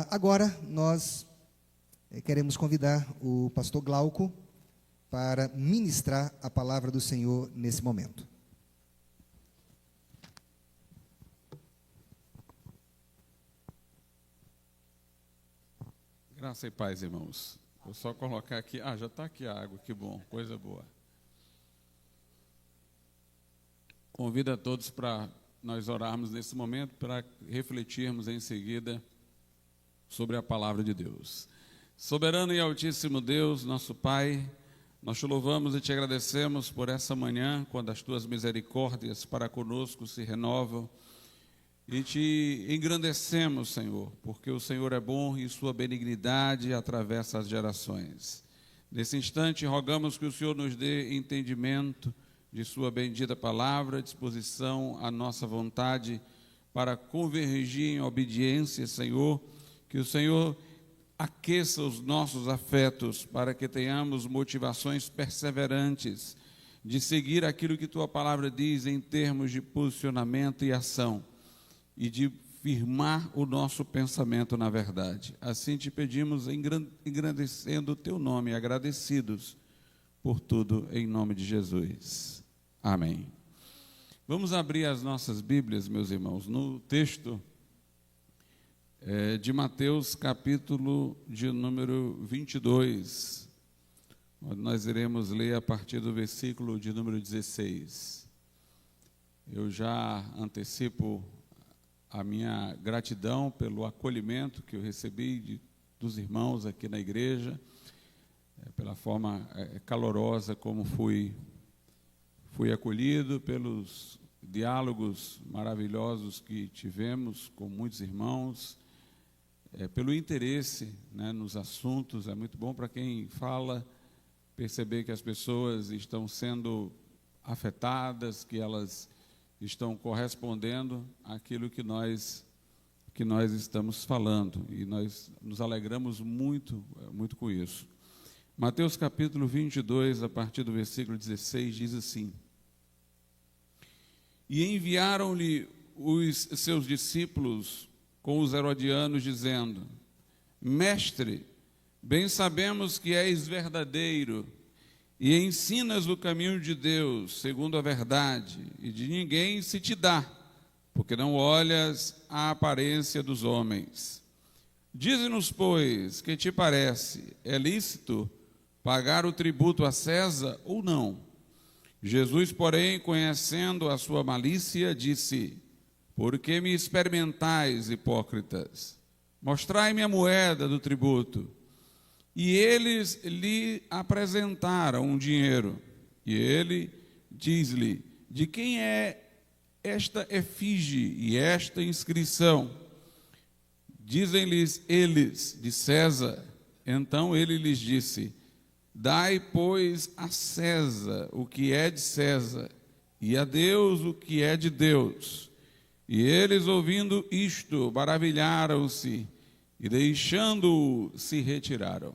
Agora nós queremos convidar o pastor Glauco para ministrar a palavra do Senhor nesse momento. Graça e paz, irmãos. Vou só colocar aqui. Já está aqui a água, que bom, coisa boa. Convido a todos para nós orarmos nesse momento, para refletirmos em seguida sobre a palavra de Deus. Soberano e altíssimo Deus, nosso Pai, nós te louvamos e te agradecemos por essa manhã, quando as tuas misericórdias para conosco se renovam, e te engrandecemos, Senhor, porque o Senhor é bom e sua benignidade atravessa as gerações. Nesse instante, rogamos que o Senhor nos dê entendimento de sua bendita palavra, disposição à nossa vontade para convergir em obediência, Senhor, que o Senhor aqueça os nossos afetos para que tenhamos motivações perseverantes de seguir aquilo que tua palavra diz em termos de posicionamento e ação, e de firmar o nosso pensamento na verdade. Assim te pedimos, engrandecendo o teu nome, agradecidos por tudo, em nome de Jesus. Amém. Vamos abrir as nossas Bíblias, meus irmãos, no texto de Mateus, capítulo de número 22. Nós iremos ler a partir do versículo de número 16. Eu já antecipo a minha gratidão pelo acolhimento que eu recebi dos irmãos aqui na igreja, pela forma calorosa como fui acolhido, pelos diálogos maravilhosos que tivemos com muitos irmãos, pelo interesse, nos assuntos. É muito bom para quem fala perceber que as pessoas estão sendo afetadas, que elas estão correspondendo àquilo que nós estamos falando, e nós nos alegramos muito com isso. Mateus capítulo 22, a partir do versículo 16, diz assim: E enviaram-lhe os seus discípulos com os herodianos, dizendo: Mestre, bem sabemos que és verdadeiro, e ensinas o caminho de Deus, segundo a verdade, e de ninguém se te dá, porque não olhas a aparência dos homens. Dize-nos, pois, que te parece? É lícito pagar o tributo a César ou não? Jesus, porém, conhecendo a sua malícia, disse: Por que me experimentais, hipócritas? Mostrai-me a moeda do tributo. E eles lhe apresentaram um dinheiro. E ele diz-lhe: De quem é esta efígie e esta inscrição? Dizem-lhes eles: De César. Então ele lhes disse: Dai, pois, a César o que é de César, e a Deus o que é de Deus. E eles, ouvindo isto, maravilharam-se, e deixando-o, se retiraram.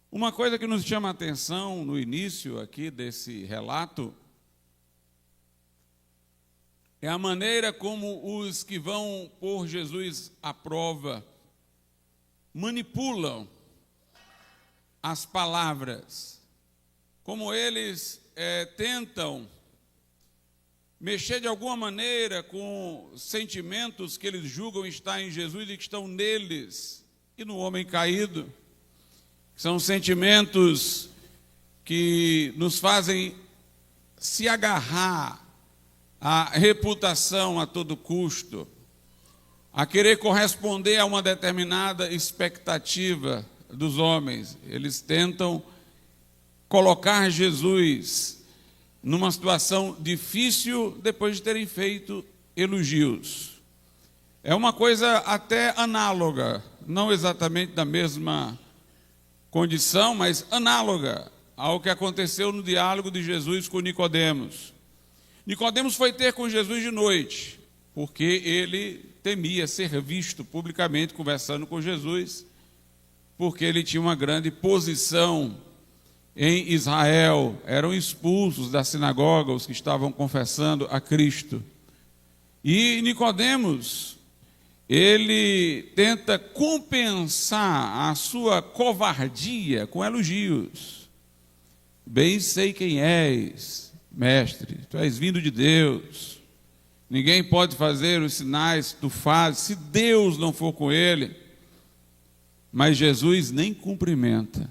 Uma coisa que nos chama a atenção no início aqui desse relato é a maneira como os que vão pôr Jesus à prova manipulam as palavras, como eles tentam mexer de alguma maneira com sentimentos que eles julgam estar em Jesus e que estão neles e no homem caído. São sentimentos que nos fazem se agarrar à reputação a todo custo, a querer corresponder a uma determinada expectativa dos homens. Eles tentam colocar Jesus numa situação difícil depois de terem feito elogios. É uma coisa até análoga, não exatamente da mesma condição, mas análoga ao que aconteceu no diálogo de Jesus com Nicodemos. Nicodemos foi ter com Jesus de noite, porque ele temia ser visto publicamente conversando com Jesus, porque ele tinha uma grande posição em Israel. Eram expulsos da sinagoga os que estavam confessando a Cristo. E Nicodemos, ele tenta compensar a sua covardia com elogios. Bem sei quem és, mestre, tu és vindo de Deus. Ninguém pode fazer os sinais que tu fazes se Deus não for com ele. Mas Jesus nem cumprimenta.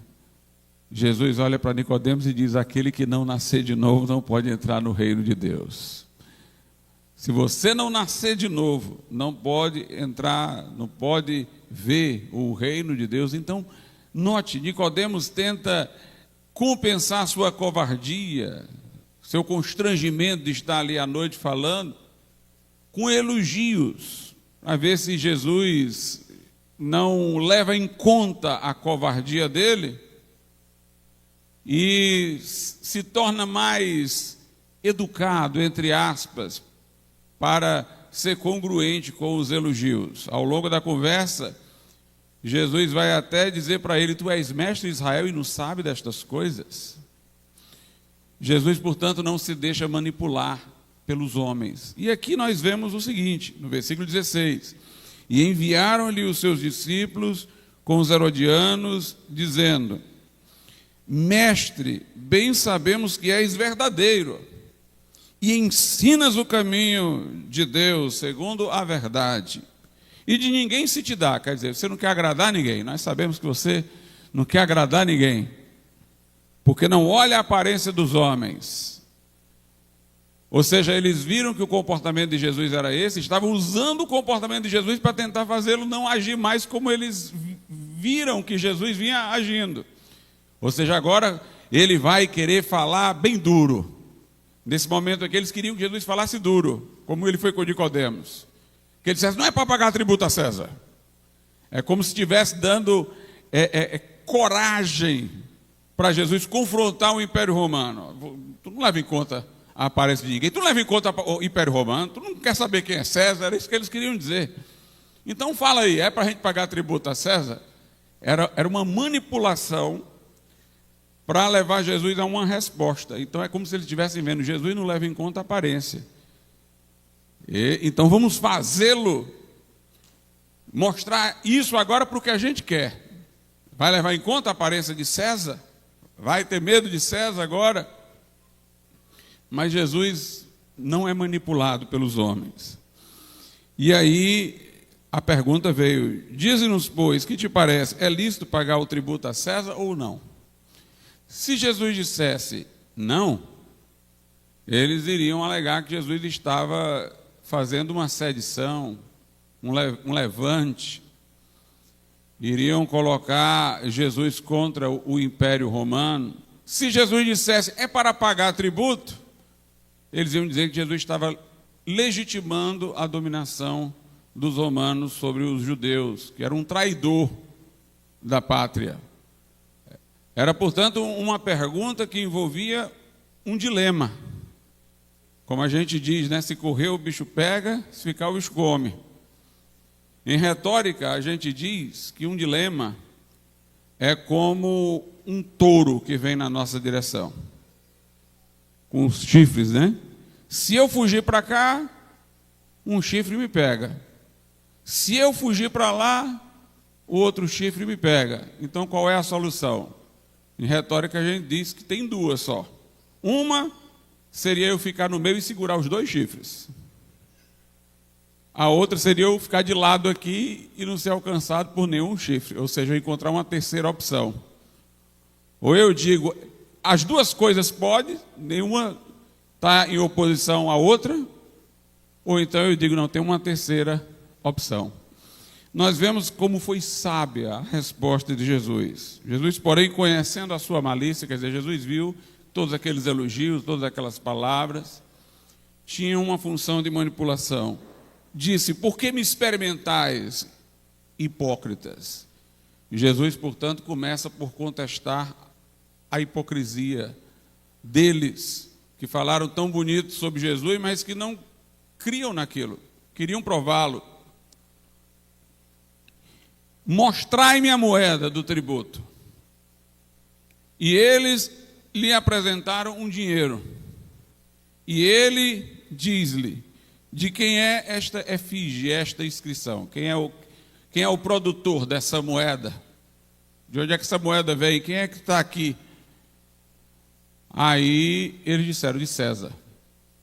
Jesus olha para Nicodemos e diz: aquele que não nascer de novo não pode entrar no reino de Deus. Se você não nascer de novo, não pode entrar, não pode ver o reino de Deus. Então, note, Nicodemos tenta compensar sua covardia, seu constrangimento de estar ali à noite falando, com elogios, a ver se Jesus não leva em conta a covardia dele e se torna mais educado, entre aspas, para ser congruente com os elogios. Ao longo da conversa, Jesus vai até dizer para ele: tu és mestre de Israel e não sabe destas coisas? Jesus, portanto, não se deixa manipular pelos homens. E aqui nós vemos o seguinte, no versículo 16: e enviaram-lhe os seus discípulos com os herodianos, dizendo: mestre, bem sabemos que és verdadeiro, e ensinas o caminho de Deus segundo a verdade, e de ninguém se te dá. Quer dizer, você não quer agradar ninguém. Nós sabemos que você não quer agradar ninguém, porque não olha a aparência dos homens. Ou seja, eles viram que o comportamento de Jesus era esse, estavam usando o comportamento de Jesus para tentar fazê-lo não agir mais como eles viram que Jesus vinha agindo. Ou seja, agora ele vai querer falar bem duro. Nesse momento aqui, eles queriam que Jesus falasse duro, como ele foi com Nicodemos. Que ele dissesse: não é para pagar tributo a César. É como se estivesse dando coragem para Jesus confrontar o Império Romano. Tu não leva em conta a aparência de ninguém, tu não leva em conta o Império Romano, tu não quer saber quem é César, era isso que eles queriam dizer. Então fala aí, é para a gente pagar tributo a César? Era uma manipulação para levar Jesus a uma resposta. Então é como se eles estivessem vendo: Jesus não leva em conta a aparência. Então vamos fazê-lo mostrar isso agora para o que a gente quer. Vai levar em conta a aparência de César? Vai ter medo de César agora? Mas Jesus não é manipulado pelos homens. E aí a pergunta veio: dize-nos, pois, que te parece, é lícito pagar o tributo a César ou não? Se Jesus dissesse não, eles iriam alegar que Jesus estava fazendo uma sedição, um levante. Iriam colocar Jesus contra o Império Romano. Se Jesus dissesse é para pagar tributo, eles iam dizer que Jesus estava legitimando a dominação dos romanos sobre os judeus, que era um traidor da pátria. Era, portanto, uma pergunta que envolvia um dilema. Como a gente diz, né? Se correr o bicho pega, se ficar o bicho come. Em retórica, a gente diz que um dilema é como um touro que vem na nossa direção, com os chifres, né? Se eu fugir para cá, um chifre me pega. Se eu fugir para lá, o outro chifre me pega. Então, qual é a solução? Em retórica, a gente diz que tem duas só. Uma seria eu ficar no meio e segurar os dois chifres. A outra seria eu ficar de lado aqui e não ser alcançado por nenhum chifre. Ou seja, eu encontrar uma terceira opção. Ou eu digo, as duas coisas podem, nenhuma está em oposição à outra. Ou então eu digo, não, tem uma terceira opção. Nós vemos como foi sábia a resposta de Jesus. Jesus, porém, conhecendo a sua malícia, quer dizer, Jesus viu todos aqueles elogios, todas aquelas palavras, tinham uma função de manipulação. Disse: por que me experimentais, hipócritas? Jesus, portanto, começa por contestar a hipocrisia deles, que falaram tão bonito sobre Jesus, mas que não criam naquilo, queriam prová-lo. Mostrai-me a moeda do tributo. E eles lhe apresentaram um dinheiro. E ele diz-lhe: de quem é esta efígie, esta inscrição. Quem é o produtor dessa moeda? De onde é que essa moeda veio? Quem é que está aqui? Aí eles disseram, de César.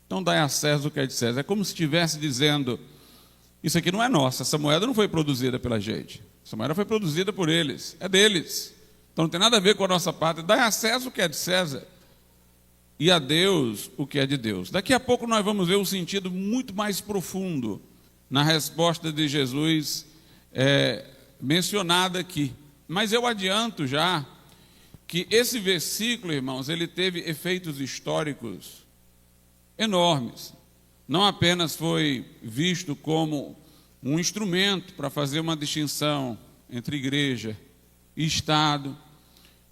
Então dai a César o que é de César. É como se estivesse dizendo, isso aqui não é nossa, essa moeda não foi produzida pela gente. Essa moeda foi produzida por eles, é deles. Então não tem nada a ver com a nossa pátria. Dai a César o que é de César e a Deus o que é de Deus. Daqui a pouco nós vamos ver um sentido muito mais profundo na resposta de Jesus mencionada aqui. Mas eu adianto já que esse versículo, irmãos, ele teve efeitos históricos enormes. Não apenas foi visto como um instrumento para fazer uma distinção entre igreja e Estado,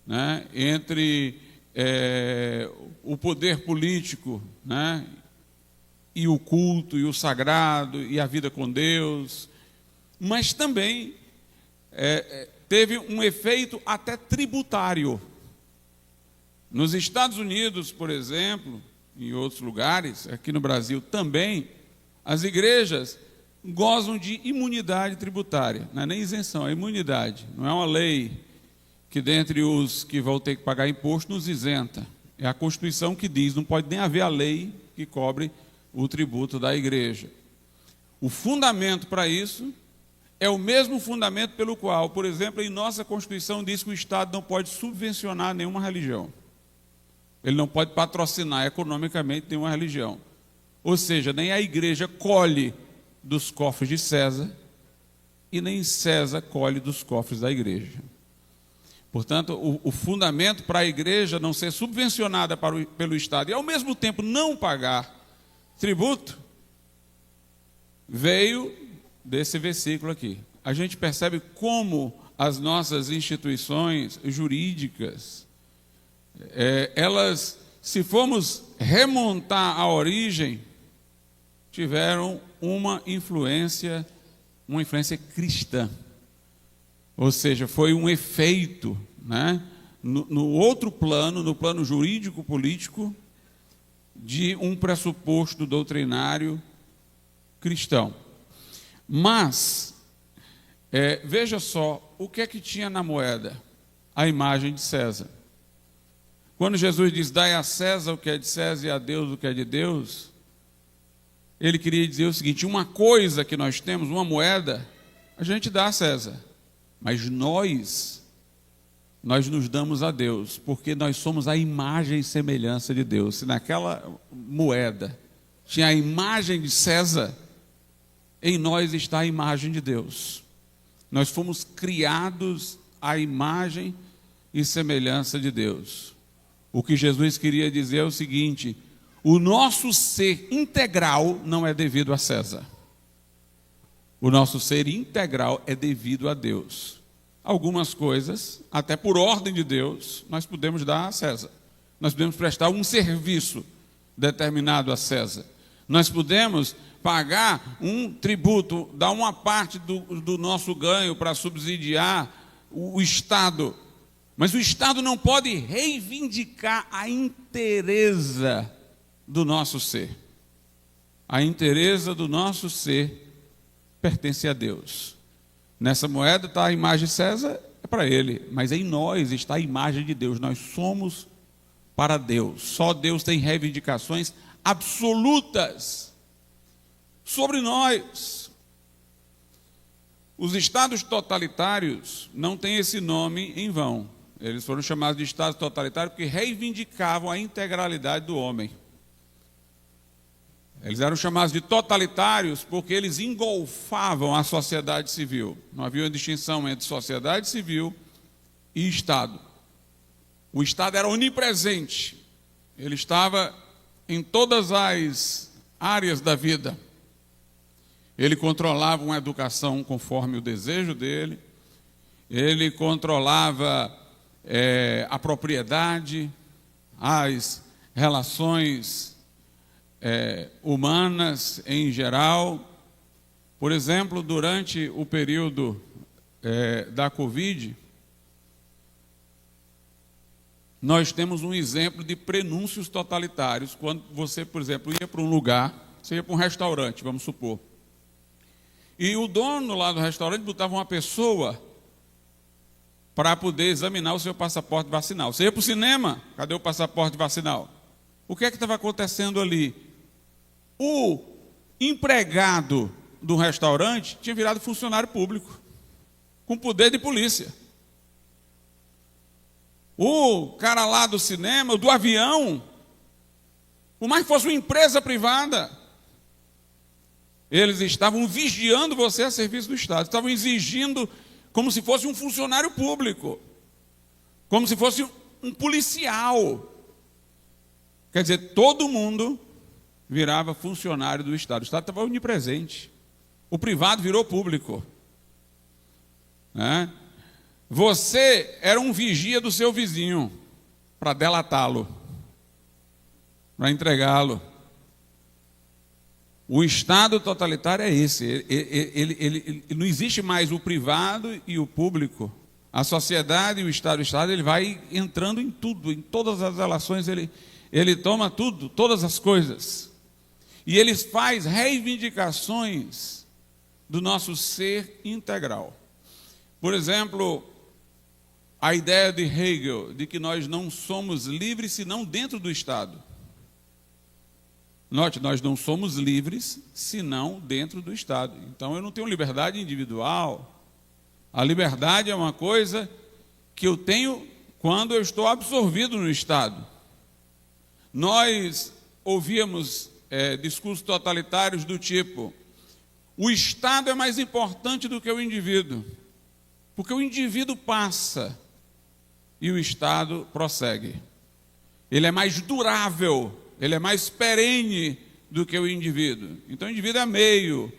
né, entre o poder político, né, e o culto, e o sagrado, e a vida com Deus, mas também teve um efeito até tributário. Nos Estados Unidos, por exemplo, em outros lugares, aqui no Brasil também, as igrejas gozam de imunidade tributária, não é nem isenção, é imunidade. Não é uma lei que dentre os que vão ter que pagar imposto nos isenta. É a Constituição que diz, não pode nem haver a lei que cobre o tributo da igreja. O fundamento para isso é o mesmo fundamento pelo qual, por exemplo, em nossa Constituição diz que o Estado não pode subvencionar nenhuma religião. Ele não pode patrocinar economicamente nenhuma religião. Ou seja, nem a igreja colhe dos cofres de César e nem César colhe dos cofres da igreja. Portanto, o fundamento para a igreja não ser subvencionada pelo Estado e ao mesmo tempo não pagar tributo veio desse versículo aqui. A gente percebe como as nossas instituições jurídicas, elas, se formos remontar a origem, tiveram uma influência cristã. Ou seja, foi um efeito, né, no outro plano, no plano jurídico-político, de um pressuposto doutrinário cristão. Mas, veja só, o que é que tinha na moeda? A imagem de César. Quando Jesus diz, dai a César o que é de César e a Deus o que é de Deus, ele queria dizer o seguinte, uma coisa que nós temos, uma moeda, a gente dá a César, mas nós nos damos a Deus, porque nós somos a imagem e semelhança de Deus. Se naquela moeda tinha a imagem de César, em nós está a imagem de Deus. Nós fomos criados à imagem e semelhança de Deus. O que Jesus queria dizer é o seguinte, o nosso ser integral não é devido a César. O nosso ser integral é devido a Deus. Algumas coisas, até por ordem de Deus, nós podemos dar a César. Nós podemos prestar um serviço determinado a César. Nós podemos pagar um tributo, dar uma parte do nosso ganho para subsidiar o Estado. Mas o Estado não pode reivindicar a inteireza do nosso ser. A inteireza do nosso ser pertence a Deus. Nessa moeda está a imagem de César, é para ele, mas em nós está a imagem de Deus. Nós somos para Deus. Só Deus tem reivindicações absolutas sobre nós. Os estados totalitários não têm esse nome em vão. Eles foram chamados de estados totalitários porque reivindicavam a integralidade do homem. Eles eram chamados de totalitários porque eles engolfavam a sociedade civil. Não havia uma distinção entre sociedade civil e Estado. O Estado era onipresente. Ele estava em todas as áreas da vida. Ele controlava uma educação conforme o desejo dele. Ele controlava a propriedade, as relações humanas em geral. Por exemplo, durante o período da Covid, nós temos um exemplo de prenúncios totalitários. Quando você, por exemplo, ia para um lugar Você ia para um restaurante, vamos supor. E o dono lá do restaurante botava uma pessoa para poder examinar o seu passaporte vacinal. Você ia para o cinema, cadê o passaporte vacinal? O que é que estava acontecendo ali? O empregado do restaurante tinha virado funcionário público, com poder de polícia. O cara lá do cinema, do avião, por mais que fosse uma empresa privada, eles estavam vigiando você a serviço do Estado, estavam exigindo como se fosse um funcionário público, como se fosse um policial. Quer dizer, todo mundo virava funcionário do Estado. O Estado estava onipresente. O privado virou público. Né? Você era um vigia do seu vizinho para delatá-lo, para entregá-lo. O Estado totalitário é esse. Ele não existe mais o privado e o público. A sociedade e o Estado ele vai entrando em tudo, em todas as relações, ele toma tudo, todas as coisas. E ele faz reivindicações do nosso ser integral. Por exemplo, a ideia de Hegel, de que nós não somos livres senão dentro do Estado. Note, nós não somos livres senão dentro do Estado. Então eu não tenho liberdade individual. A liberdade é uma coisa que eu tenho quando eu estou absorvido no Estado. Nós ouvíamos discursos totalitários do tipo: o Estado é mais importante do que o indivíduo, porque o indivíduo passa e o Estado prossegue. Ele é mais durável, ele é mais perene do que o indivíduo. Então o indivíduo é meio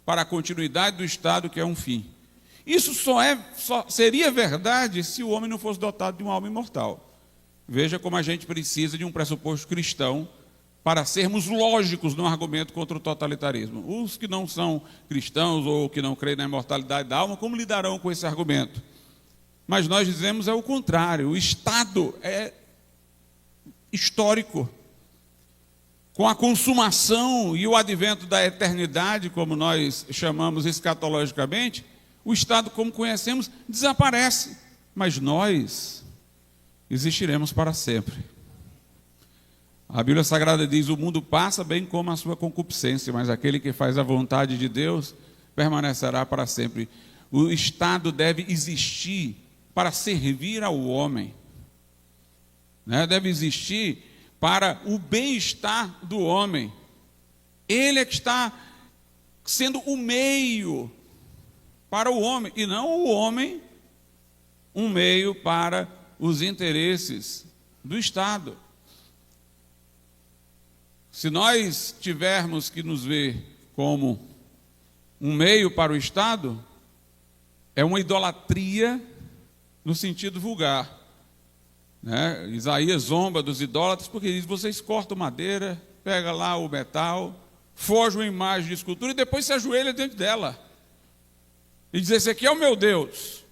para a continuidade do Estado, que é um fim. Isso só seria verdade se o homem não fosse dotado de uma alma imortal. Veja como a gente precisa de um pressuposto cristão para sermos lógicos no argumento contra o totalitarismo. Os que não são cristãos ou que não creem na imortalidade da alma, como lidarão com esse argumento? Mas nós dizemos o contrário. O Estado é histórico. Com a consumação e o advento da eternidade, como nós chamamos escatologicamente, o Estado, como conhecemos, desaparece. Mas nós existiremos para sempre. A Bíblia Sagrada diz: o mundo passa bem como a sua concupiscência, mas aquele que faz a vontade de Deus permanecerá para sempre. O Estado deve existir para servir ao homem, né? Deve existir para o bem-estar do homem. Ele é que está sendo o meio para o homem, e não o homem um meio para os interesses do Estado. Se nós tivermos que nos ver como um meio para o Estado, é uma idolatria no sentido vulgar, né? Isaías zomba dos idólatras porque diz: vocês cortam madeira, pega lá o metal, forjam uma imagem de escultura e depois se ajoelha dentro dela e diz: esse aqui é o meu Deus.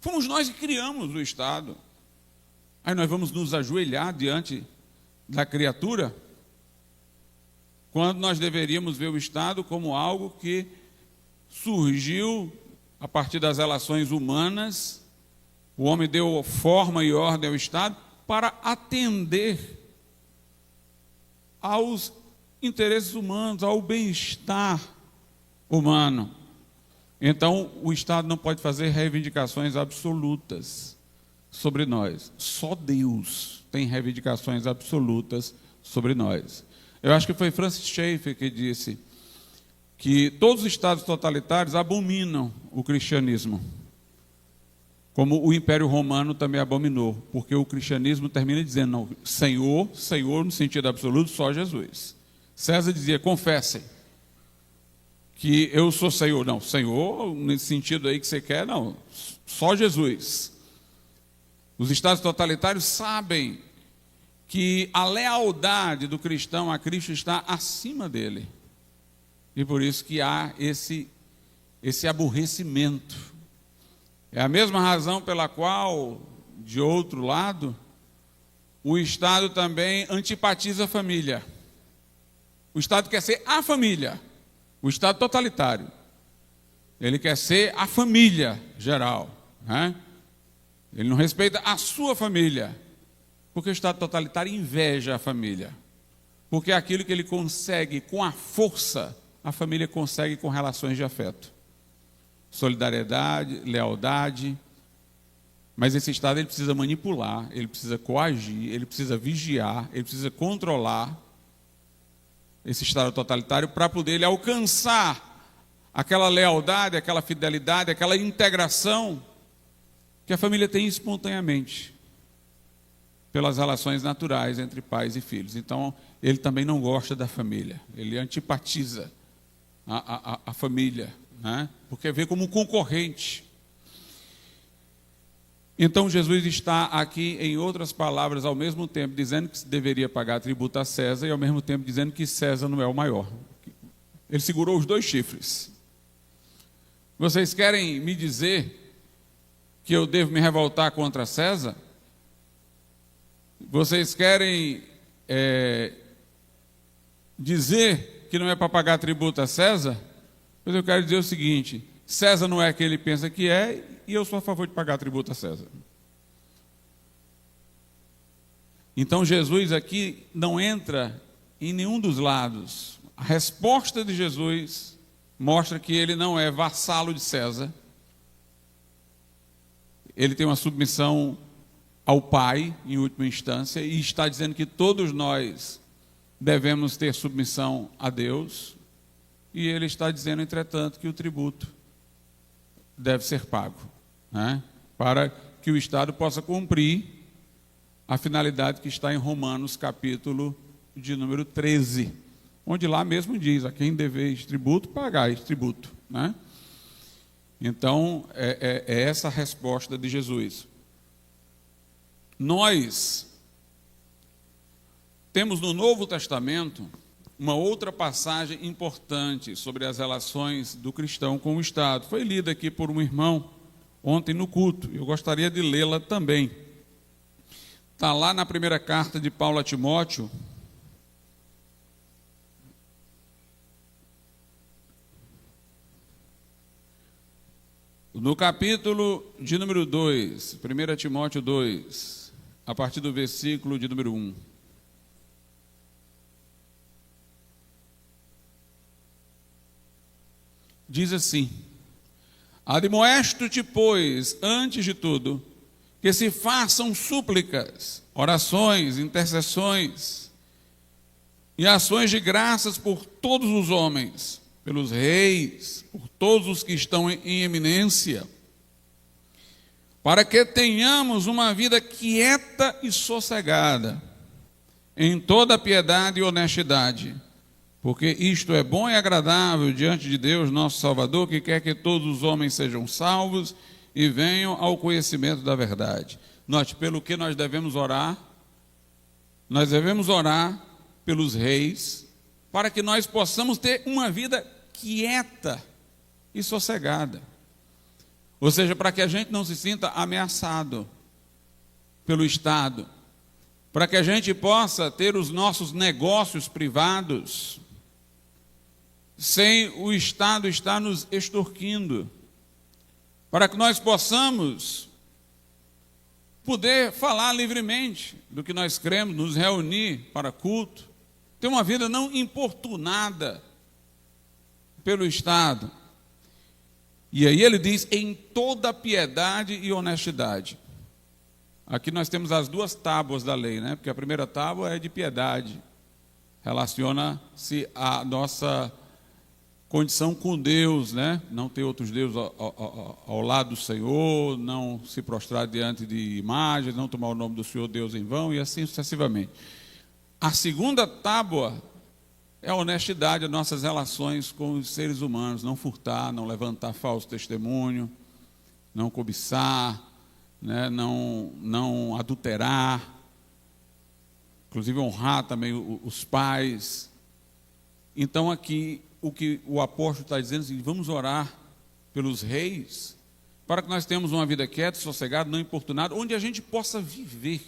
Fomos nós que criamos o Estado. Aí nós vamos nos ajoelhar diante da criatura, quando nós deveríamos ver o Estado como algo que surgiu a partir das relações humanas. O homem deu forma e ordem ao Estado para atender aos interesses humanos, ao bem-estar humano. Então, o Estado não pode fazer reivindicações absolutas sobre nós. Só Deus tem reivindicações absolutas sobre nós. Eu acho que foi Francis Schaeffer que disse que todos os estados totalitários abominam o cristianismo, como o Império Romano também abominou, porque o cristianismo termina dizendo: não, Senhor, Senhor no sentido absoluto, só Jesus. César dizia: confessem que eu sou Senhor. Não, Senhor, nesse sentido aí que você quer, não, só Jesus. Os estados totalitários sabem que a lealdade do cristão a Cristo está acima dele. E por isso que há esse aborrecimento. É a mesma razão pela qual, de outro lado, o Estado também antipatiza a família. O Estado quer ser a família, o Estado totalitário. Ele quer ser a família geral, né? Ele não respeita a sua família, porque o Estado totalitário inveja a família. Porque é aquilo que ele consegue com a força, a família consegue com relações de afeto. Solidariedade, lealdade. Mas esse Estado ele precisa manipular, ele precisa coagir, ele precisa vigiar, ele precisa controlar esse Estado totalitário para poder ele alcançar aquela lealdade, aquela fidelidade, aquela integração que a família tem espontaneamente pelas relações naturais entre pais e filhos. Então, ele também não gosta da família, ele antipatiza a família, né? Porque vê como um concorrente. Então, Jesus está aqui, em outras palavras, ao mesmo tempo dizendo que se deveria pagar tributo a César e ao mesmo tempo dizendo que César não é o maior. Ele segurou os dois chifres. Vocês querem me dizer que eu devo me revoltar contra César? Vocês querem dizer que não é para pagar tributo a César? Pois eu quero dizer o seguinte: César não é quem ele pensa que é, e eu sou a favor de pagar tributo a César. Então Jesus aqui não entra em nenhum dos lados. A resposta de Jesus mostra que ele não é vassalo de César. Ele tem uma submissão ao Pai, em última instância, e está dizendo que todos nós devemos ter submissão a Deus. E ele está dizendo, entretanto, que o tributo deve ser pago, né? Para que o Estado possa cumprir a finalidade que está em Romanos, capítulo de número 13, onde lá mesmo diz: a quem deveis tributo, pagais tributo, né? Então, é essa a resposta de Jesus. Nós temos no Novo Testamento uma outra passagem importante sobre as relações do cristão com o Estado. Foi lida aqui por um irmão ontem no culto. Eu gostaria de lê-la também. Está lá na primeira carta de Paulo a Timóteo. No capítulo de número 2, 1 Timóteo 2, a partir do versículo de número 1. Diz assim: admoesto-te, pois, antes de tudo, que se façam súplicas, orações, intercessões e ações de graças por todos os homens, pelos reis, por todos os que estão em eminência, para que tenhamos uma vida quieta e sossegada, em toda piedade e honestidade, porque isto é bom e agradável diante de Deus, nosso Salvador, que quer que todos os homens sejam salvos e venham ao conhecimento da verdade. Note, pelo que nós devemos orar? Nós devemos orar pelos reis, para que nós possamos ter uma vida quieta e sossegada. Ou seja, para que a gente não se sinta ameaçado pelo Estado, para que a gente possa ter os nossos negócios privados sem o Estado estar nos extorquindo, para que nós possamos poder falar livremente do que nós cremos, nos reunir para culto, ter uma vida não importunada pelo Estado. E aí ele diz, em toda piedade e honestidade. Aqui nós temos as duas tábuas da lei, né? Porque a primeira tábua é de piedade, relaciona-se à nossa condição com Deus, né? Não ter outros deuses ao lado do Senhor, não se prostrar diante de imagens, não tomar o nome do Senhor Deus em vão, e assim sucessivamente. A segunda tábua é a honestidade, as nossas relações com os seres humanos, não furtar, não levantar falso testemunho, não cobiçar, né? não adulterar, inclusive honrar também os pais. Então aqui o que o apóstolo está dizendo é assim, vamos orar pelos reis, para que nós tenhamos uma vida quieta, sossegada, não importunada, onde a gente possa viver.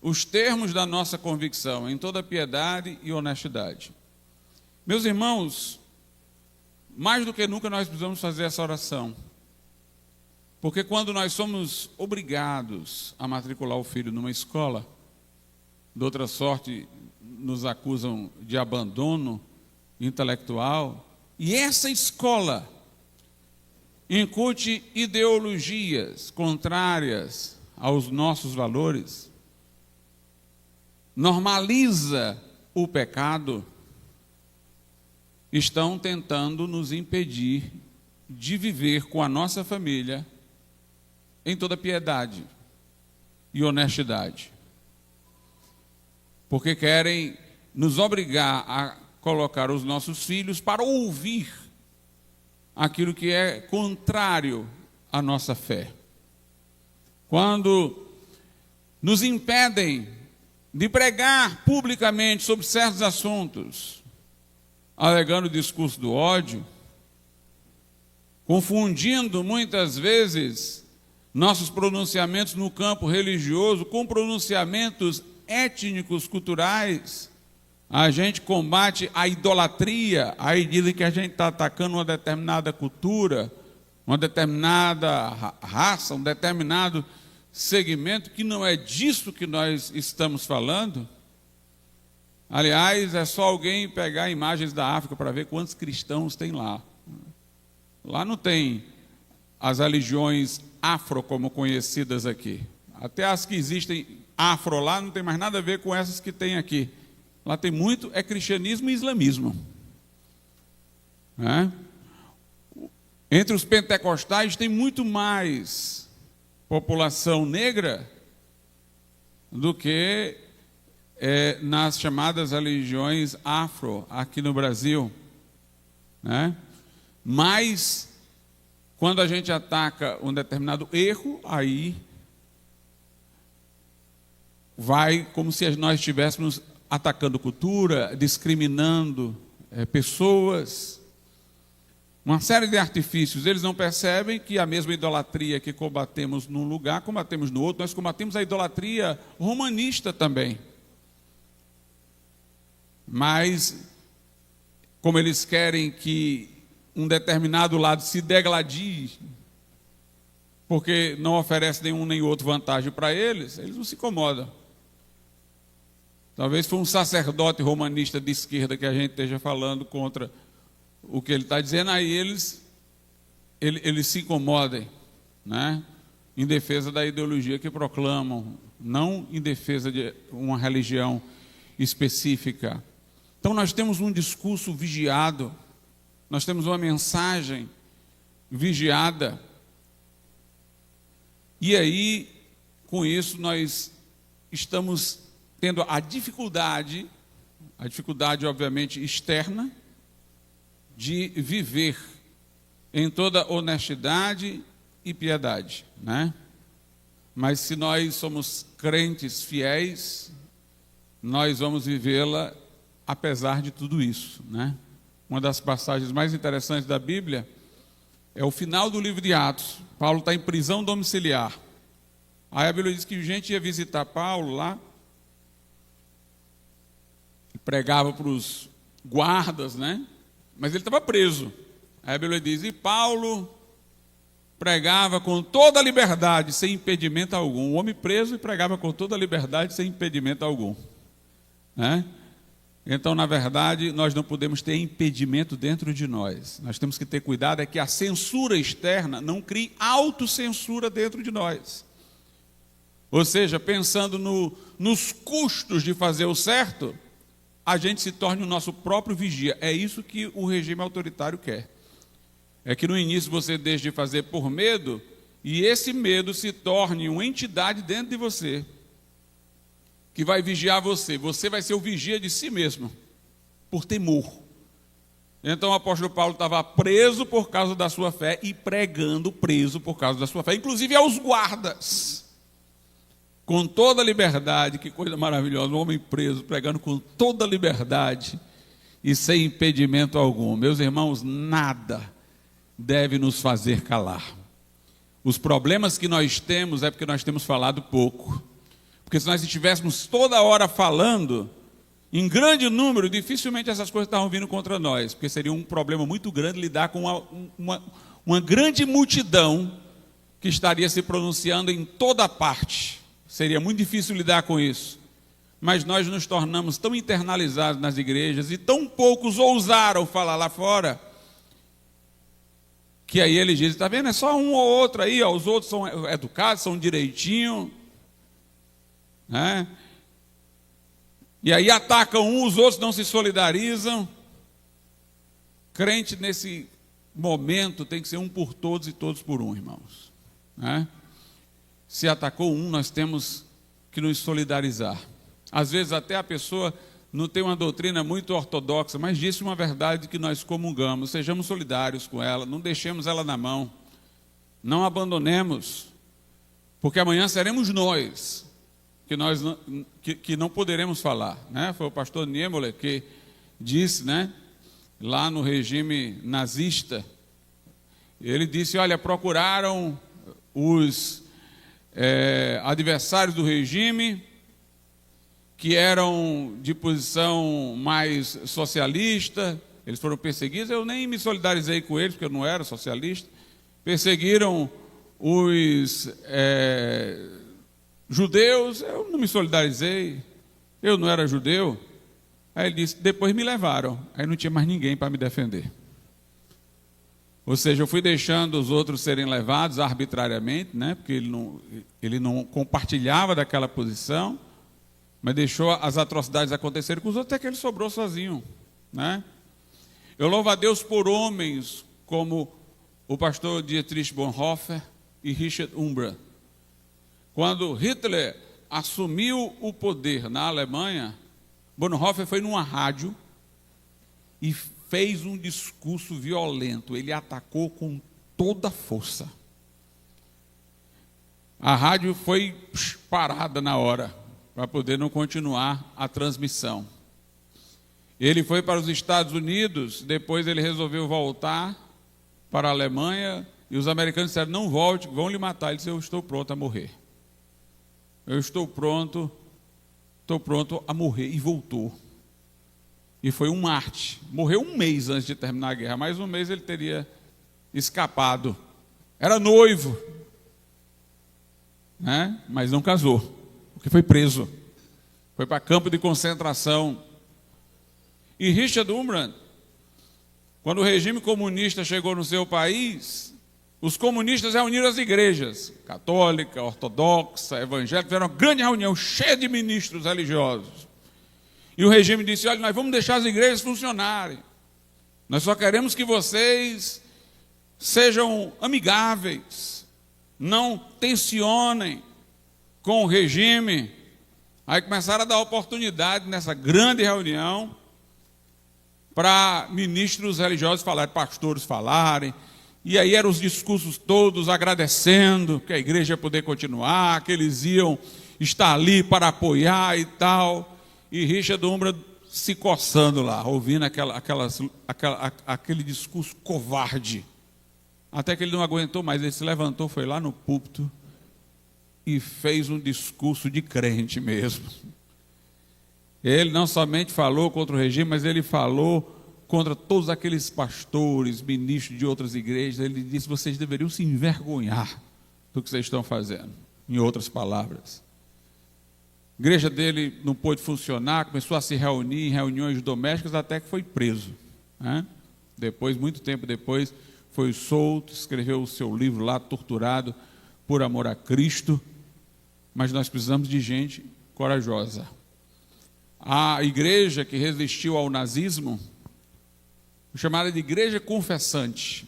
os termos da nossa convicção, em toda piedade e honestidade. Meus irmãos, mais do que nunca nós precisamos fazer essa oração. Porque quando nós somos obrigados a matricular o filho numa escola, de outra sorte nos acusam de abandono intelectual, e essa escola incute ideologias contrárias aos nossos valores, normaliza o pecado, estão tentando nos impedir de viver com a nossa família em toda piedade e honestidade. Porque querem nos obrigar a colocar os nossos filhos para ouvir aquilo que é contrário à nossa fé. Quando nos impedem de pregar publicamente sobre certos assuntos, alegando o discurso do ódio, confundindo muitas vezes nossos pronunciamentos no campo religioso com pronunciamentos étnicos, culturais, a gente combate a idolatria, aí dizem que a gente está atacando uma determinada cultura, uma determinada raça, um determinado segmento, que não é disso que nós estamos falando. Aliás, é só alguém pegar imagens da África para ver quantos cristãos tem lá. Lá não tem as religiões afro como conhecidas aqui. Até as que existem afro lá não tem mais nada a ver com essas que tem aqui. Lá tem muito, é cristianismo e islamismo. Entre os pentecostais tem muito mais população negra do que nas chamadas religiões afro aqui no Brasil. Mas quando a gente ataca um determinado erro, aí vai como se nós estivéssemos atacando cultura, discriminando pessoas, uma série de artifícios. Eles não percebem que a mesma idolatria que combatemos num lugar, combatemos no outro. Nós combatemos a idolatria romanista também. Mas, como eles querem que um determinado lado se degladie, porque não oferece nenhum nem outro vantagem para eles, eles não se incomodam. Talvez foi um sacerdote romanista de esquerda que a gente esteja falando contra o que ele está dizendo, aí eles se incomodem, em defesa da ideologia que proclamam, não em defesa de uma religião específica. Então nós temos um discurso vigiado, nós temos uma mensagem vigiada, e aí, com isso, nós estamos tendo a dificuldade obviamente externa, de viver em toda honestidade e piedade, Mas se nós somos crentes fiéis, nós vamos vivê-la apesar de tudo isso, Uma das passagens mais interessantes da Bíblia é o final do livro de Atos. Paulo está em prisão domiciliar. Aí a Bíblia diz que a gente ia visitar Paulo lá, pregava para os guardas, mas ele estava preso. Aí a Bíblia diz, e Paulo pregava com toda a liberdade, sem impedimento algum. O homem preso e pregava com toda a liberdade, sem impedimento algum. Então, na verdade, nós não podemos ter impedimento dentro de nós. Nós temos que ter cuidado, é que a censura externa não crie autocensura dentro de nós. Ou seja, pensando nos custos de fazer o certo, a gente se torne o nosso próprio vigia. É isso que o regime autoritário quer. É que no início você deixe de fazer por medo, e esse medo se torne uma entidade dentro de você, que vai vigiar você. Você vai ser o vigia de si mesmo, por temor. Então o apóstolo Paulo estava preso por causa da sua fé e pregando preso por causa da sua fé, inclusive aos guardas. Com toda a liberdade, que coisa maravilhosa, um homem preso, pregando com toda a liberdade e sem impedimento algum. Meus irmãos, nada deve nos fazer calar. Os problemas que nós temos é porque nós temos falado pouco. Porque se nós estivéssemos toda hora falando, em grande número, dificilmente essas coisas estavam vindo contra nós, porque seria um problema muito grande lidar com uma grande multidão que estaria se pronunciando em toda parte. Seria muito difícil lidar com isso. Mas nós nos tornamos tão internalizados nas igrejas e tão poucos ousaram falar lá fora, que aí ele diz, está vendo, é só um ou outro aí, ó, os outros são educados, são direitinho, né? E aí atacam um, os outros não se solidarizam. Crente nesse momento tem que ser um por todos e todos por um, irmãos, né? Se atacou um, nós temos que nos solidarizar. Às vezes até a pessoa não tem uma doutrina muito ortodoxa, mas disse uma verdade que nós comungamos. Sejamos solidários com ela, não deixemos ela na mão, não abandonemos, porque amanhã seremos nós que não poderemos falar, né? Foi o pastor Niemöller que disse, né, lá no regime nazista, ele disse, olha, procuraram os adversários do regime, que eram de posição mais socialista, eles foram perseguidos, eu nem me solidarizei com eles, porque eu não era socialista, perseguiram os judeus, eu não me solidarizei, eu não era judeu. Aí ele disse, depois me levaram, aí não tinha mais ninguém para me defender. Ou seja, eu fui deixando os outros serem levados arbitrariamente, né, porque ele não compartilhava daquela posição, mas deixou as atrocidades acontecerem com os outros, até que ele sobrou sozinho, né? Eu louvo a Deus por homens como o pastor Dietrich Bonhoeffer e Richard Umbra. Quando Hitler assumiu o poder na Alemanha, Bonhoeffer foi numa rádio e fez um discurso violento. Ele atacou com toda a força. A rádio foi parada na hora, para poder não continuar a transmissão. Ele foi para os Estados Unidos, depois ele resolveu voltar para a Alemanha, e os americanos disseram, não volte, vão lhe matar. Ele disse, eu estou pronto a morrer. Eu estou pronto a morrer. E voltou. E foi um mártir. Morreu um mês antes de terminar a guerra, mais um mês ele teria escapado. Era noivo, né? Mas não casou, porque foi preso, foi para campo de concentração. E Richard Umbra, quando o regime comunista chegou no seu país, os comunistas reuniram as igrejas, católica, ortodoxa, evangélica, fizeram uma grande reunião, cheia de ministros religiosos. E o regime disse, olha, nós vamos deixar as igrejas funcionarem, nós só queremos que vocês sejam amigáveis, não tensionem com o regime. Aí começaram a dar oportunidade nessa grande reunião para ministros religiosos falarem, pastores falarem, e aí eram os discursos todos agradecendo que a igreja ia poder continuar, que eles iam estar ali para apoiar e tal, e Richard Umbra se coçando lá, ouvindo aquele discurso covarde, até que ele não aguentou mais, ele se levantou, foi lá no púlpito e fez um discurso de crente mesmo. Ele não somente falou contra o regime, mas ele falou contra todos aqueles pastores, ministros de outras igrejas. Ele disse, vocês deveriam se envergonhar do que vocês estão fazendo, em outras palavras. A igreja dele não pôde funcionar, começou a se reunir em reuniões domésticas, até que foi preso, né? Depois, muito tempo depois, foi solto, escreveu o seu livro lá, Torturado por Amor a Cristo. Mas nós precisamos de gente corajosa. A igreja que resistiu ao nazismo, chamada de igreja confessante,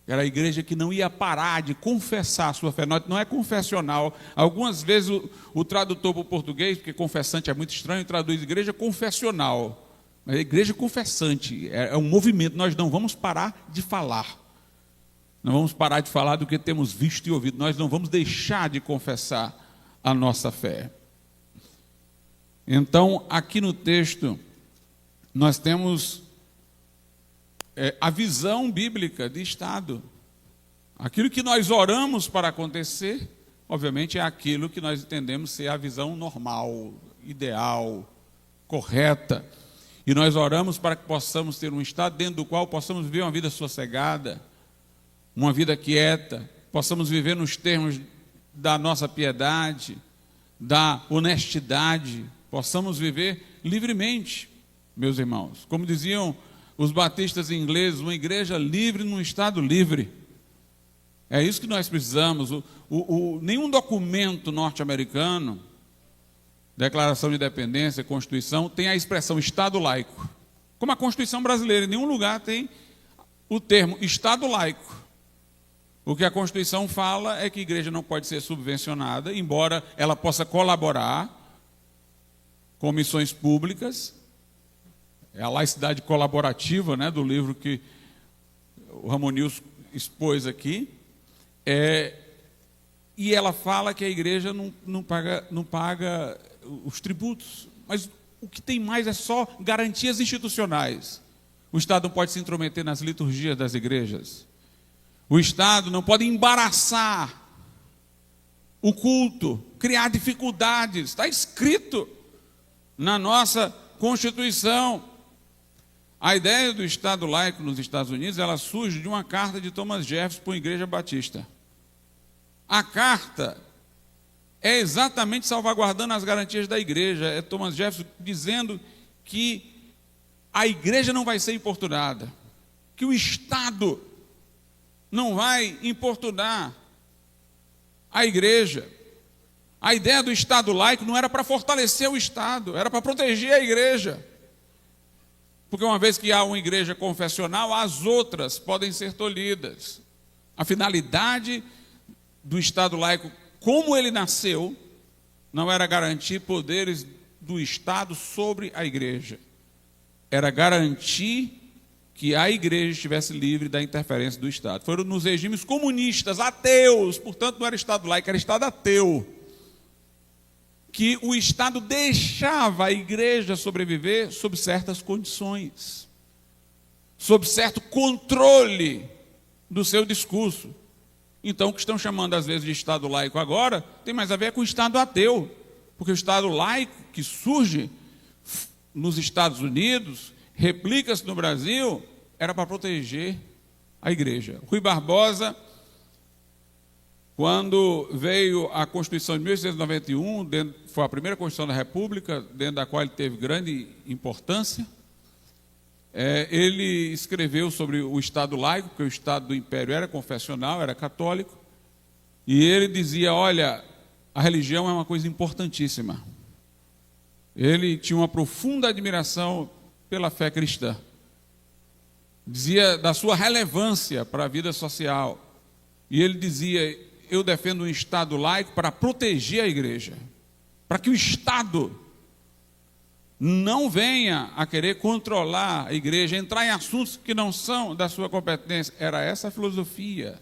era a igreja que não ia parar de confessar a sua fé. Não é confessional. Algumas vezes o tradutor para o português, porque confessante é muito estranho, traduz igreja confessional. Mas a igreja confessante é um movimento. Nós não vamos parar de falar. Não vamos parar de falar do que temos visto e ouvido. Nós não vamos deixar de confessar a nossa fé. Então, aqui no texto, nós temos a visão bíblica de Estado. Aquilo que nós oramos para acontecer, obviamente, é aquilo que nós entendemos ser a visão normal, ideal, correta. E nós oramos para que possamos ter um estado dentro do qual possamos viver uma vida sossegada, uma vida quieta, possamos viver nos termos da nossa piedade, da honestidade, possamos viver livremente, meus irmãos. Como diziam os batistas ingleses, uma igreja livre num estado livre. É isso que nós precisamos. Nenhum documento norte-americano, Declaração de Independência, Constituição, tem a expressão Estado laico. Como a Constituição brasileira, em nenhum lugar tem o termo Estado laico. O que a Constituição fala é que a igreja não pode ser subvencionada, embora ela possa colaborar com missões públicas. É a laicidade colaborativa, né, do livro que o Ramonils expôs aqui. E ela fala que a igreja não paga os tributos, mas o que tem mais é só garantias institucionais. O Estado não pode se intrometer nas liturgias das igrejas. O Estado não pode embaraçar o culto, criar dificuldades. Está escrito na nossa Constituição. A ideia do Estado laico nos Estados Unidos, ela surge de uma carta de Thomas Jefferson para a Igreja Batista. A carta é exatamente salvaguardando as garantias da igreja. É Thomas Jefferson dizendo que a igreja não vai ser importunada, que o Estado não vai importunar a igreja. A ideia do Estado laico não era para fortalecer o Estado, era para proteger a igreja. Porque uma vez que há uma igreja confessional, as outras podem ser tolhidas. A finalidade do Estado laico, como ele nasceu, não era garantir poderes do Estado sobre a igreja. Era garantir que a igreja estivesse livre da interferência do Estado. Foram nos regimes comunistas, ateus, portanto não era Estado laico, era Estado ateu, que o Estado deixava a igreja sobreviver sob certas condições, sob certo controle do seu discurso. Então, o que estão chamando às vezes de Estado laico agora, tem mais a ver com o Estado ateu, porque o Estado laico que surge nos Estados Unidos, replica-se no Brasil, era para proteger a igreja. Rui Barbosa, quando veio a Constituição de 1891, foi a primeira Constituição da República, dentro da qual ele teve grande importância, ele escreveu sobre o Estado laico, porque o Estado do Império era confessional, era católico, e ele dizia, olha, a religião é uma coisa importantíssima. Ele tinha uma profunda admiração pela fé cristã. Dizia da sua relevância para a vida social. E ele dizia, eu defendo um Estado laico para proteger a igreja, para que o Estado não venha a querer controlar a igreja, entrar em assuntos que não são da sua competência. Era essa a filosofia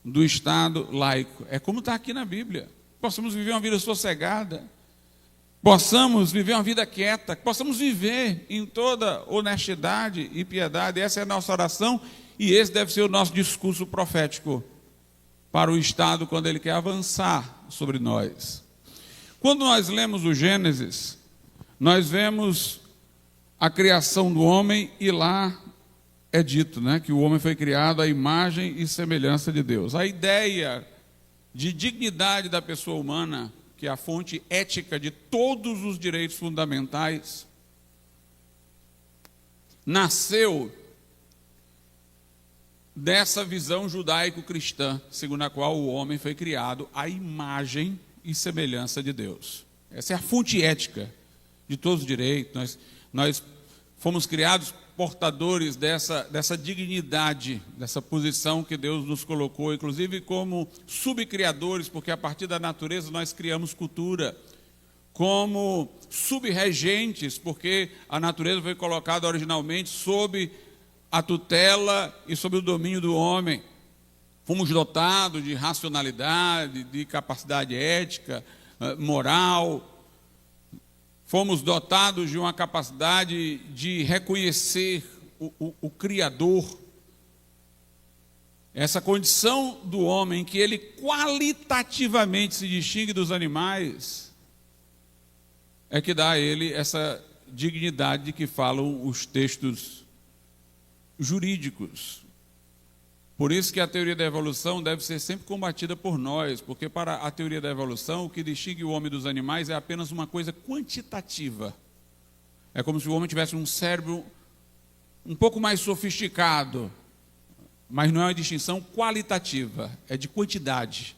do Estado laico. É como está aqui na Bíblia. Possamos viver uma vida sossegada, possamos viver uma vida quieta, possamos viver em toda honestidade e piedade. Essa é a nossa oração e esse deve ser o nosso discurso profético para o Estado quando ele quer avançar sobre nós. Quando nós lemos o Gênesis, nós vemos a criação do homem e lá é dito, né, que o homem foi criado à imagem e semelhança de Deus. A ideia de dignidade da pessoa humana, que é a fonte ética de todos os direitos fundamentais, nasceu dessa visão judaico-cristã, segundo a qual o homem foi criado à imagem e semelhança de Deus. Essa é a fonte ética de todos os direitos. Nós fomos criados portadores dessa dignidade, dessa posição que Deus nos colocou, inclusive como subcriadores, porque a partir da natureza nós criamos cultura, como subregentes, porque a natureza foi colocada originalmente sob a tutela e sob o domínio do homem. Fomos dotados de racionalidade, de capacidade ética, moral. Fomos dotados de uma capacidade de reconhecer o Criador. essa condição do homem, que ele qualitativamente se distingue dos animais, é que dá a ele essa dignidade de que falam os textos jurídicos. Por isso que a teoria da evolução deve ser sempre combatida por nós, porque para a teoria da evolução, o que distingue o homem dos animais é apenas uma coisa quantitativa. É como se o homem tivesse um cérebro um pouco mais sofisticado, mas não é uma distinção qualitativa, é de quantidade.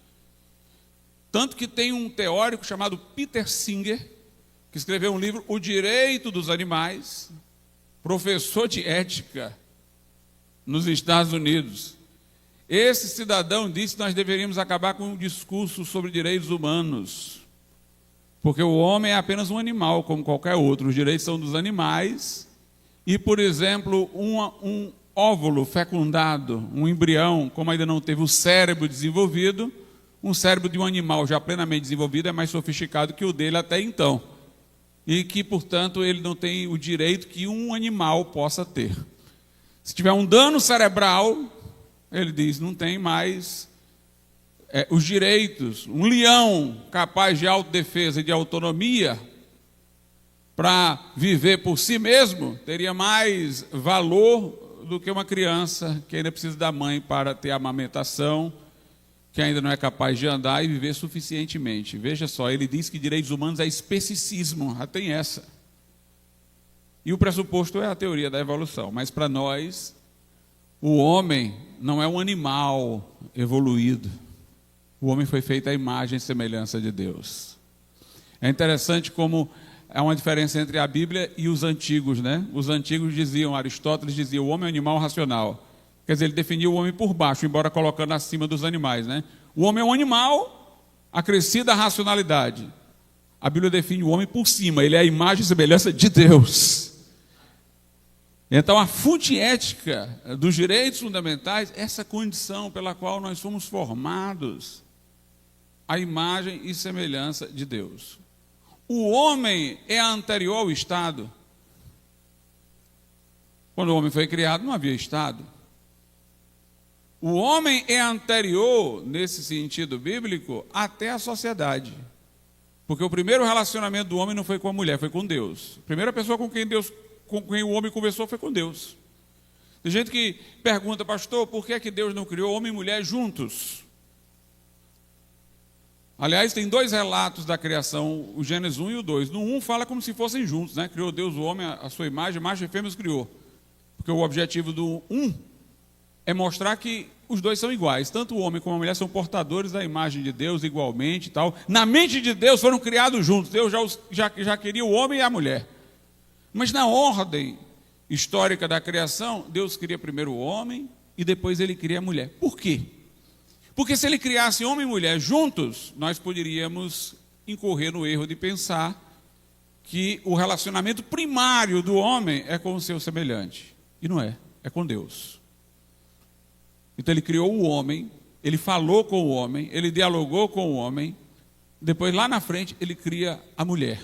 Tanto que tem um teórico chamado Peter Singer, que escreveu um livro, O Direito dos Animais, professor de ética nos Estados Unidos. Esse cidadão disse que nós deveríamos acabar com um discurso sobre direitos humanos, porque o homem é apenas um animal, como qualquer outro. Os direitos são dos animais. E, por exemplo, um óvulo fecundado, um embrião, como ainda não teve o cérebro desenvolvido, um cérebro de um animal já plenamente desenvolvido é mais sofisticado que o dele até então. E que, portanto, ele não tem o direito que um animal possa ter. Se tiver um dano cerebral, ele diz, não tem mais os direitos. Um leão capaz de autodefesa e de autonomia para viver por si mesmo teria mais valor do que uma criança que ainda precisa da mãe para ter amamentação, que ainda não é capaz de andar e viver suficientemente. Veja só, ele diz que direitos humanos é especicismo, já tem essa. E o pressuposto é a teoria da evolução, mas para nós, o homem não é um animal evoluído. O homem foi feito à imagem e semelhança de Deus. É interessante como há uma diferença entre a Bíblia e os antigos, né? Os antigos diziam, Aristóteles dizia, o homem é um animal racional. Quer dizer, ele definia o homem por baixo, embora colocando acima dos animais, né? O homem é um animal acrescido à racionalidade. A Bíblia define o homem por cima, ele é a imagem e semelhança de Deus. Então, a fonte ética dos direitos fundamentais, essa condição pela qual nós fomos formados, a imagem e semelhança de Deus. O homem é anterior ao Estado. Quando o homem foi criado, não havia Estado. O homem é anterior, nesse sentido bíblico, até a sociedade. Porque o primeiro relacionamento do homem não foi com a mulher, foi com Deus. A primeira pessoa com quem o homem conversou foi com Deus. Tem gente que pergunta, pastor, por que Deus não criou homem e mulher juntos? Aliás, tem dois relatos da criação, o Gênesis 1 e o 2. No 1 fala como se fossem juntos, né? Criou Deus o homem, a sua imagem, macho e fêmea os criou. Porque o objetivo do 1 é mostrar que os dois são iguais. Tanto o homem como a mulher são portadores da imagem de Deus igualmente e tal. Na mente de Deus foram criados juntos. Deus já queria o homem e a mulher. Mas na ordem histórica da criação, Deus cria primeiro o homem e depois ele cria a mulher. Por quê? Porque se ele criasse homem e mulher juntos, nós poderíamos incorrer no erro de pensar que o relacionamento primário do homem é com o seu semelhante. E não é, é com Deus. Então ele criou o homem, ele falou com o homem, ele dialogou com o homem, depois lá na frente ele cria a mulher.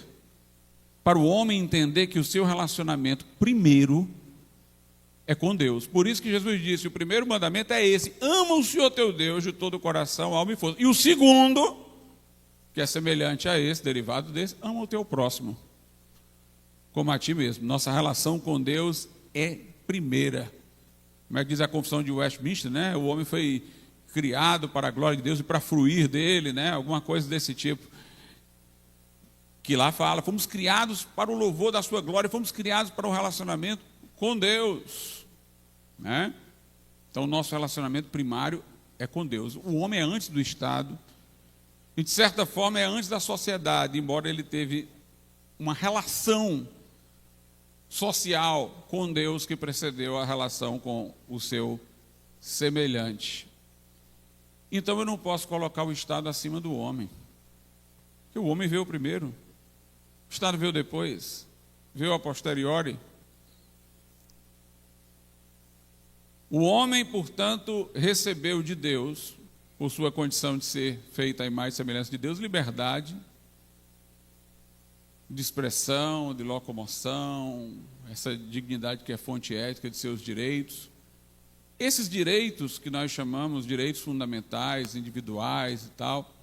Para o homem entender que o seu relacionamento primeiro é com Deus. Por isso que Jesus disse, o primeiro mandamento é esse, ama o Senhor teu Deus de todo o coração, alma e força. E o segundo, que é semelhante a esse, derivado desse, ama o teu próximo, como a ti mesmo. Nossa relação com Deus é primeira. Como é que diz a confissão de Westminster, né? O homem foi criado para a glória de Deus e para fruir dele, né? Alguma coisa desse tipo. Que lá fala, fomos criados para o louvor da sua glória, fomos criados para o relacionamento com Deus, né? Então o nosso relacionamento primário é com Deus. O homem é antes do Estado e de certa forma é antes da sociedade, embora ele teve uma relação social com Deus que precedeu a relação com o seu semelhante. Então eu não posso colocar o Estado acima do homem, porque o homem veio primeiro, o Estado veio depois, veio a posteriori. O homem, portanto, recebeu de Deus, por sua condição de ser feita à imagem e semelhança de Deus, liberdade de expressão, de locomoção, essa dignidade que é fonte ética de seus direitos. esses direitos que nós chamamos direitos fundamentais, individuais e tal,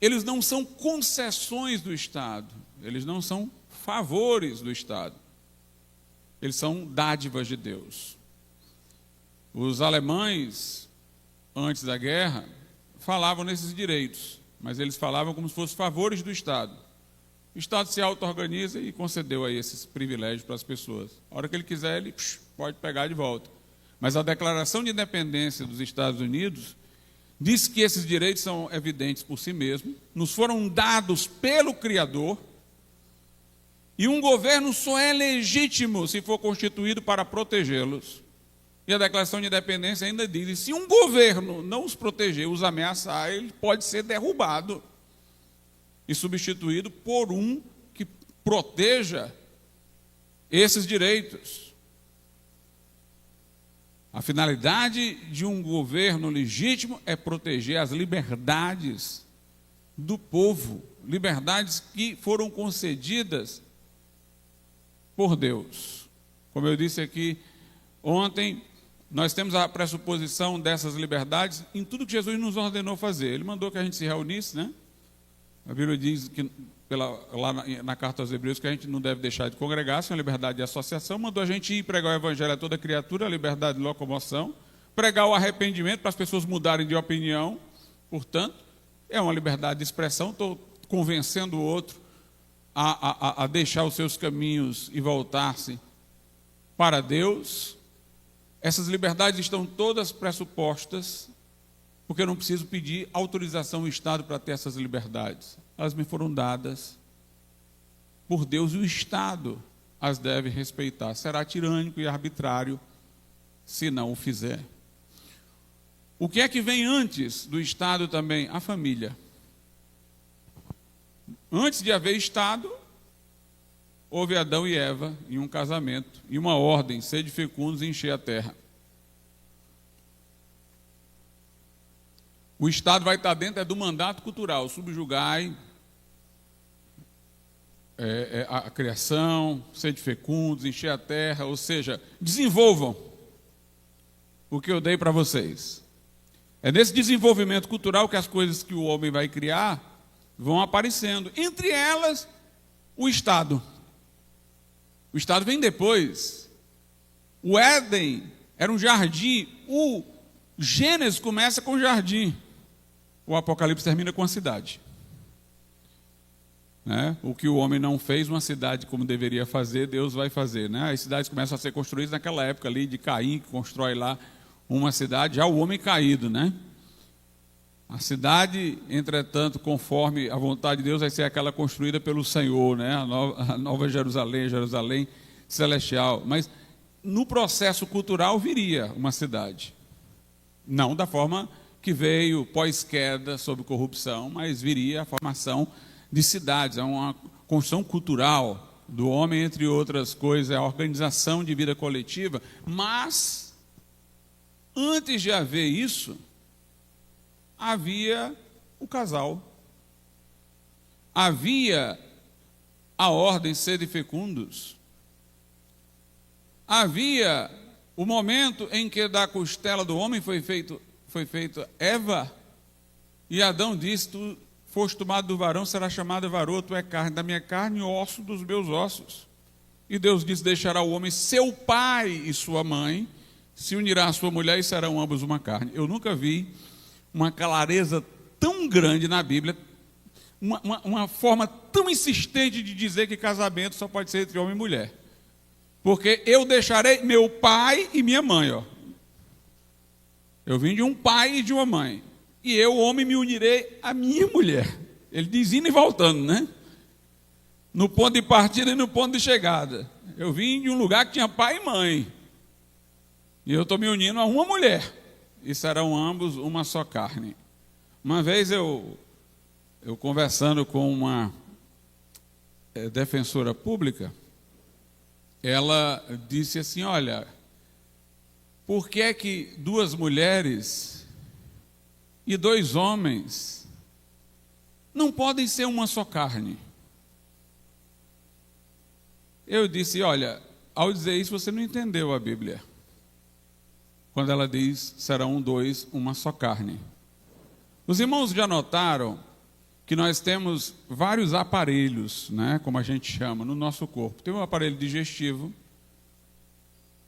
eles não são concessões do Estado, eles não são favores do Estado, eles são dádivas de Deus. Os alemães, antes da guerra, falavam nesses direitos, mas eles falavam como se fossem favores do Estado. O Estado se auto-organiza e concedeu aí esses privilégios para as pessoas. A hora que ele quiser, ele pode pegar de volta. Mas a Declaração de Independência dos Estados Unidos diz que esses direitos são evidentes por si mesmos, nos foram dados pelo Criador, e um governo só é legítimo se for constituído para protegê-los. E a Declaração de Independência ainda diz que se um governo não os proteger, os ameaçar, ele pode ser derrubado e substituído por um que proteja esses direitos. A finalidade de um governo legítimo é proteger as liberdades do povo, liberdades que foram concedidas por Deus. Como eu disse aqui ontem, nós temos a pressuposição dessas liberdades em tudo que Jesus nos ordenou fazer. Ele mandou que a gente se reunisse, né? A Bíblia diz que lá na carta aos Hebreus que a gente não deve deixar de congregar, isso é uma liberdade de associação. Mandou a gente ir pregar o evangelho a toda criatura, a liberdade de locomoção, pregar o arrependimento para as pessoas mudarem de opinião. Portanto, é uma liberdade de expressão. Estou convencendo o outro a deixar os seus caminhos e voltar-se para Deus. Essas liberdades estão todas pressupostas, porque eu não preciso pedir autorização ao Estado para ter essas liberdades. Elas me foram dadas por Deus e o Estado as deve respeitar. Será tirânico e arbitrário se não o fizer. O que é que vem antes do Estado também? A família. Antes de haver Estado, houve Adão e Eva em um casamento, e uma ordem: sede fecundos e encher a terra. O Estado vai estar dentro do mandato cultural: subjugai a criação, sede fecundos, encher a terra, ou seja, desenvolvam o que eu dei para vocês. É nesse desenvolvimento cultural que as coisas que o homem vai criar vão aparecendo. Entre elas, o Estado. O Estado vem depois. O Éden era um jardim. O Gênesis começa com o jardim. O Apocalipse termina com a cidade. Né? O que o homem não fez, uma cidade como deveria fazer, Deus vai fazer. Né? As cidades começam a ser construídas naquela época ali de Caim, que constrói lá uma cidade, já o homem caído. Né? A cidade, entretanto, conforme a vontade de Deus, vai ser aquela construída pelo Senhor, né? a nova Jerusalém, Jerusalém celestial. Mas no processo cultural viria uma cidade. Não da forma que veio pós-queda, sob corrupção, mas viria a formação de cidades, é uma construção cultural do homem, entre outras coisas, é a organização de vida coletiva. Mas, antes de haver isso, havia o casal. Havia a ordem sede fecundos. Havia o momento em que da costela do homem foi feito Eva, e Adão disse: tu foste tomado do varão, será chamado varô, tu é carne da minha carne e osso dos meus ossos. E Deus disse: deixará o homem seu pai e sua mãe, se unirá à sua mulher e serão ambos uma carne. Eu nunca vi uma clareza tão grande na Bíblia, uma forma tão insistente de dizer que casamento só pode ser entre homem e mulher. Porque eu deixarei meu pai e minha mãe, ó. Eu vim de um pai e de uma mãe. E eu, homem, me unirei à minha mulher. Ele diz indo e voltando, né? No ponto de partida e no ponto de chegada. Eu vim de um lugar que tinha pai e mãe. E eu estou me unindo a uma mulher. E serão ambos uma só carne. Uma vez eu conversando com uma defensora pública, ela disse assim: olha, por que é que duas mulheres e dois homens não podem ser uma só carne? Eu disse: olha, ao dizer isso você não entendeu a Bíblia. quando ela diz, serão dois, uma só carne. Os irmãos já notaram que nós temos vários aparelhos, né, como a gente chama, no nosso corpo. Tem um aparelho digestivo,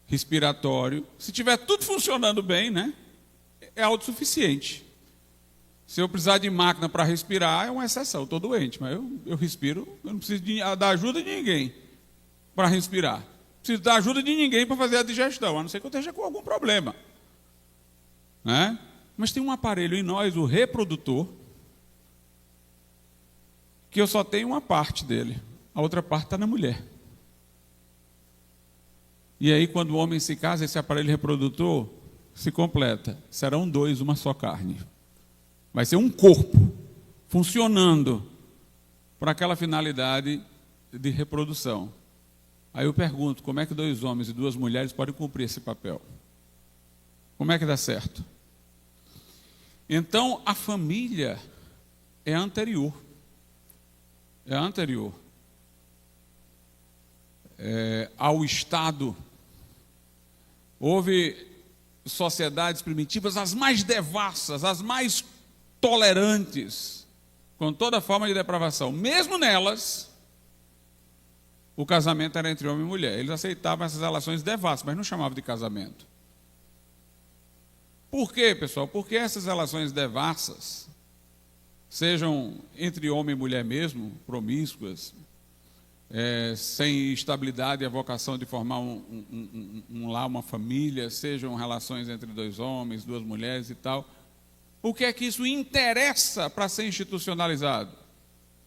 respiratório. Se tiver tudo funcionando bem, né, é autossuficiente. Se eu precisar de máquina para respirar, é uma exceção. Eu estou doente, mas eu respiro, eu não preciso da ajuda de ninguém para respirar. Não preciso da ajuda de ninguém para fazer a digestão, a não ser que eu esteja com algum problema, né? Mas tem um aparelho em nós, o reprodutor, que eu só tenho uma parte dele, a outra parte está na mulher. E aí, quando o homem se casa, esse aparelho reprodutor se completa. Serão dois, uma só carne. Vai ser um corpo funcionando para aquela finalidade de reprodução. Aí eu pergunto, como é que dois homens e duas mulheres podem cumprir esse papel? Como é que dá certo? Então, a família é anterior. Ao Estado. Houve sociedades primitivas, as mais devassas, as mais tolerantes, com toda forma de depravação. Mesmo nelas, o casamento era entre homem e mulher. Eles aceitavam essas relações devassas, mas não chamavam de casamento. Por quê, pessoal? Porque essas relações devassas, sejam entre homem e mulher mesmo, promíscuas, sem estabilidade e a vocação de formar um lar, uma família, sejam relações entre dois homens, duas mulheres e tal. O que é que isso interessa para ser institucionalizado?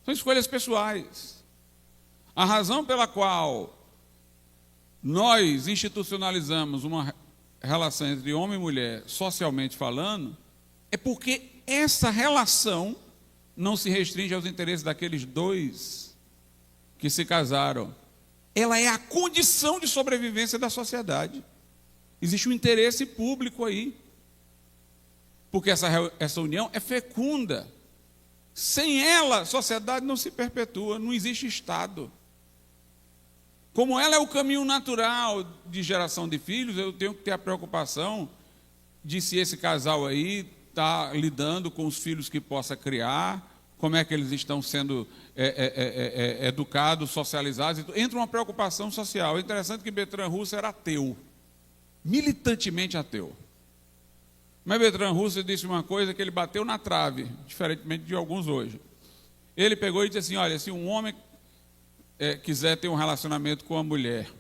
São escolhas pessoais. A razão pela qual nós institucionalizamos uma relação entre homem e mulher, socialmente falando, é porque essa relação não se restringe aos interesses daqueles dois que se casaram. Ela é a condição de sobrevivência da sociedade. Existe um interesse público aí. Porque essa união é fecunda. Sem ela, a sociedade não se perpetua, não existe Estado. Como ela é o caminho natural de geração de filhos, eu tenho que ter a preocupação de se esse casal aí está lidando com os filhos que possa criar, como é que eles estão sendo educados, socializados. Entra uma preocupação social. É interessante que Bertrand Russell era ateu, militantemente ateu. Mas Bertrand Russell disse uma coisa que ele bateu na trave, diferentemente de alguns hoje. Ele pegou e disse assim, olha, se um homem quiser ter um relacionamento com a mulher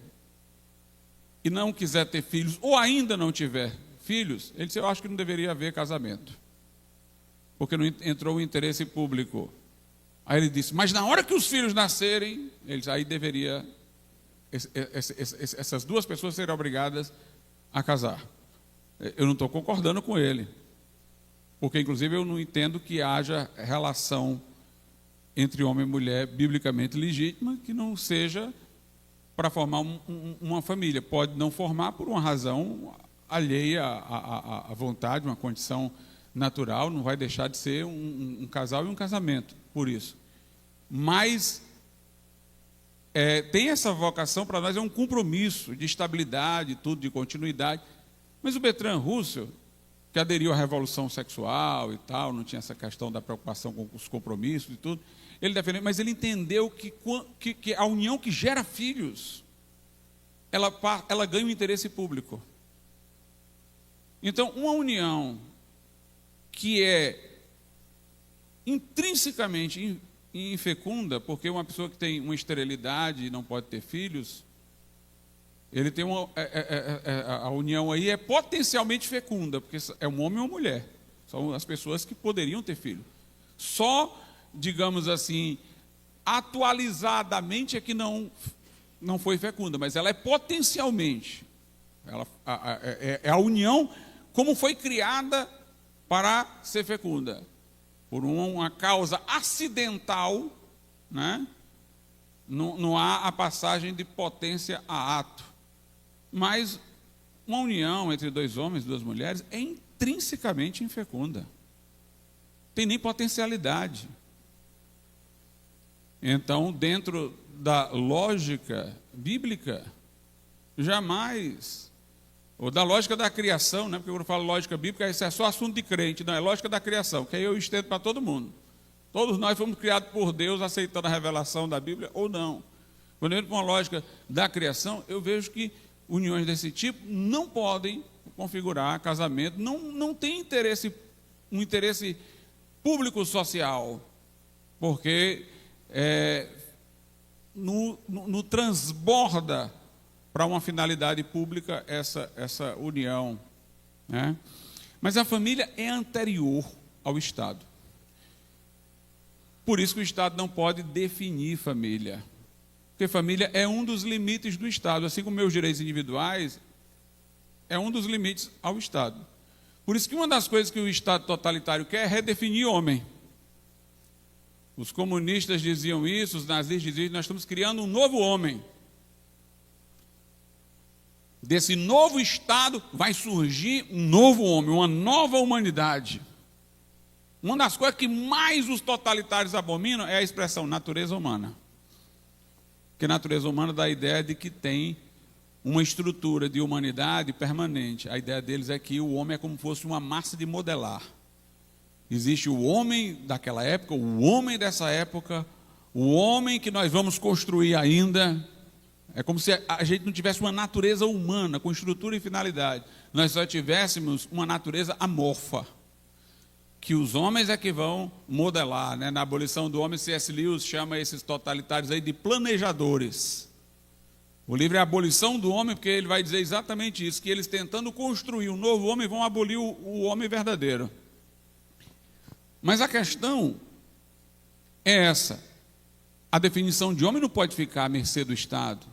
e não quiser ter filhos, ou ainda não tiver filhos, ele disse, eu acho que não deveria haver casamento, porque não entrou o interesse público. Aí ele disse, mas na hora que os filhos nascerem, ele disse, aí deveria, essas duas pessoas serem obrigadas a casar. Eu não estou concordando com ele, porque inclusive eu não entendo que haja relação entre homem e mulher biblicamente legítima que não seja para formar uma família. Pode não formar por uma razão alheia à vontade, uma condição natural, não vai deixar de ser um casal e um casamento, por isso. Mas tem essa vocação para nós, é um compromisso de estabilidade, tudo, de continuidade. Mas o Bertrand Russell, que aderiu à revolução sexual e tal, não tinha essa questão da preocupação com os compromissos e tudo, ele defendeu, mas ele entendeu que a união que gera filhos, ela ganha um interesse público. Então, uma união que é intrinsecamente infecunda, porque uma pessoa que tem uma esterilidade e não pode ter filhos, ele tem a união aí é potencialmente fecunda, porque é um homem ou uma mulher. São as pessoas que poderiam ter filho. Só, digamos assim, atualizadamente é que não foi fecunda, mas ela é potencialmente. É a união como foi criada para ser fecunda. Por uma causa acidental, né? Não há a passagem de potência a ato. Mas uma união entre dois homens e duas mulheres é intrinsecamente infecunda. Tem nem potencialidade. Então, dentro da lógica bíblica, jamais ou da lógica da criação, né? Porque quando eu falo lógica bíblica, isso é só assunto de crente, não, é lógica da criação, que aí eu estendo para todo mundo. Todos nós fomos criados por Deus, aceitando a revelação da Bíblia ou não. Quando eu entro com a lógica da criação, eu vejo que uniões desse tipo não podem configurar casamento, não tem um interesse público-social, porque no transborda para uma finalidade pública essa união, né? Mas a família é anterior ao Estado. Por isso que o Estado não pode definir família. Porque família é um dos limites do Estado, assim como meus direitos individuais é um dos limites ao Estado. Por isso que uma das coisas que o Estado totalitário quer é redefinir o homem. Os comunistas diziam isso, os nazistas diziam isso, nós estamos criando um novo homem. Desse novo Estado vai surgir um novo homem, uma nova humanidade. Uma das coisas que mais os totalitários abominam é a expressão natureza humana. Porque a natureza humana dá a ideia de que tem uma estrutura de humanidade permanente. A ideia deles é que o homem é como se fosse uma massa de modelar. Existe o homem daquela época, o homem dessa época, o homem que nós vamos construir ainda. É como se a gente não tivesse uma natureza humana, com estrutura e finalidade. Nós só tivéssemos uma natureza amorfa, que os homens é que vão modelar, né? Na abolição do homem, C.S. Lewis chama esses totalitários aí de planejadores. O livro é a abolição do homem, porque ele vai dizer exatamente isso, que eles tentando construir um novo homem vão abolir o homem verdadeiro. Mas a questão é essa: a definição de homem não pode ficar à mercê do Estado.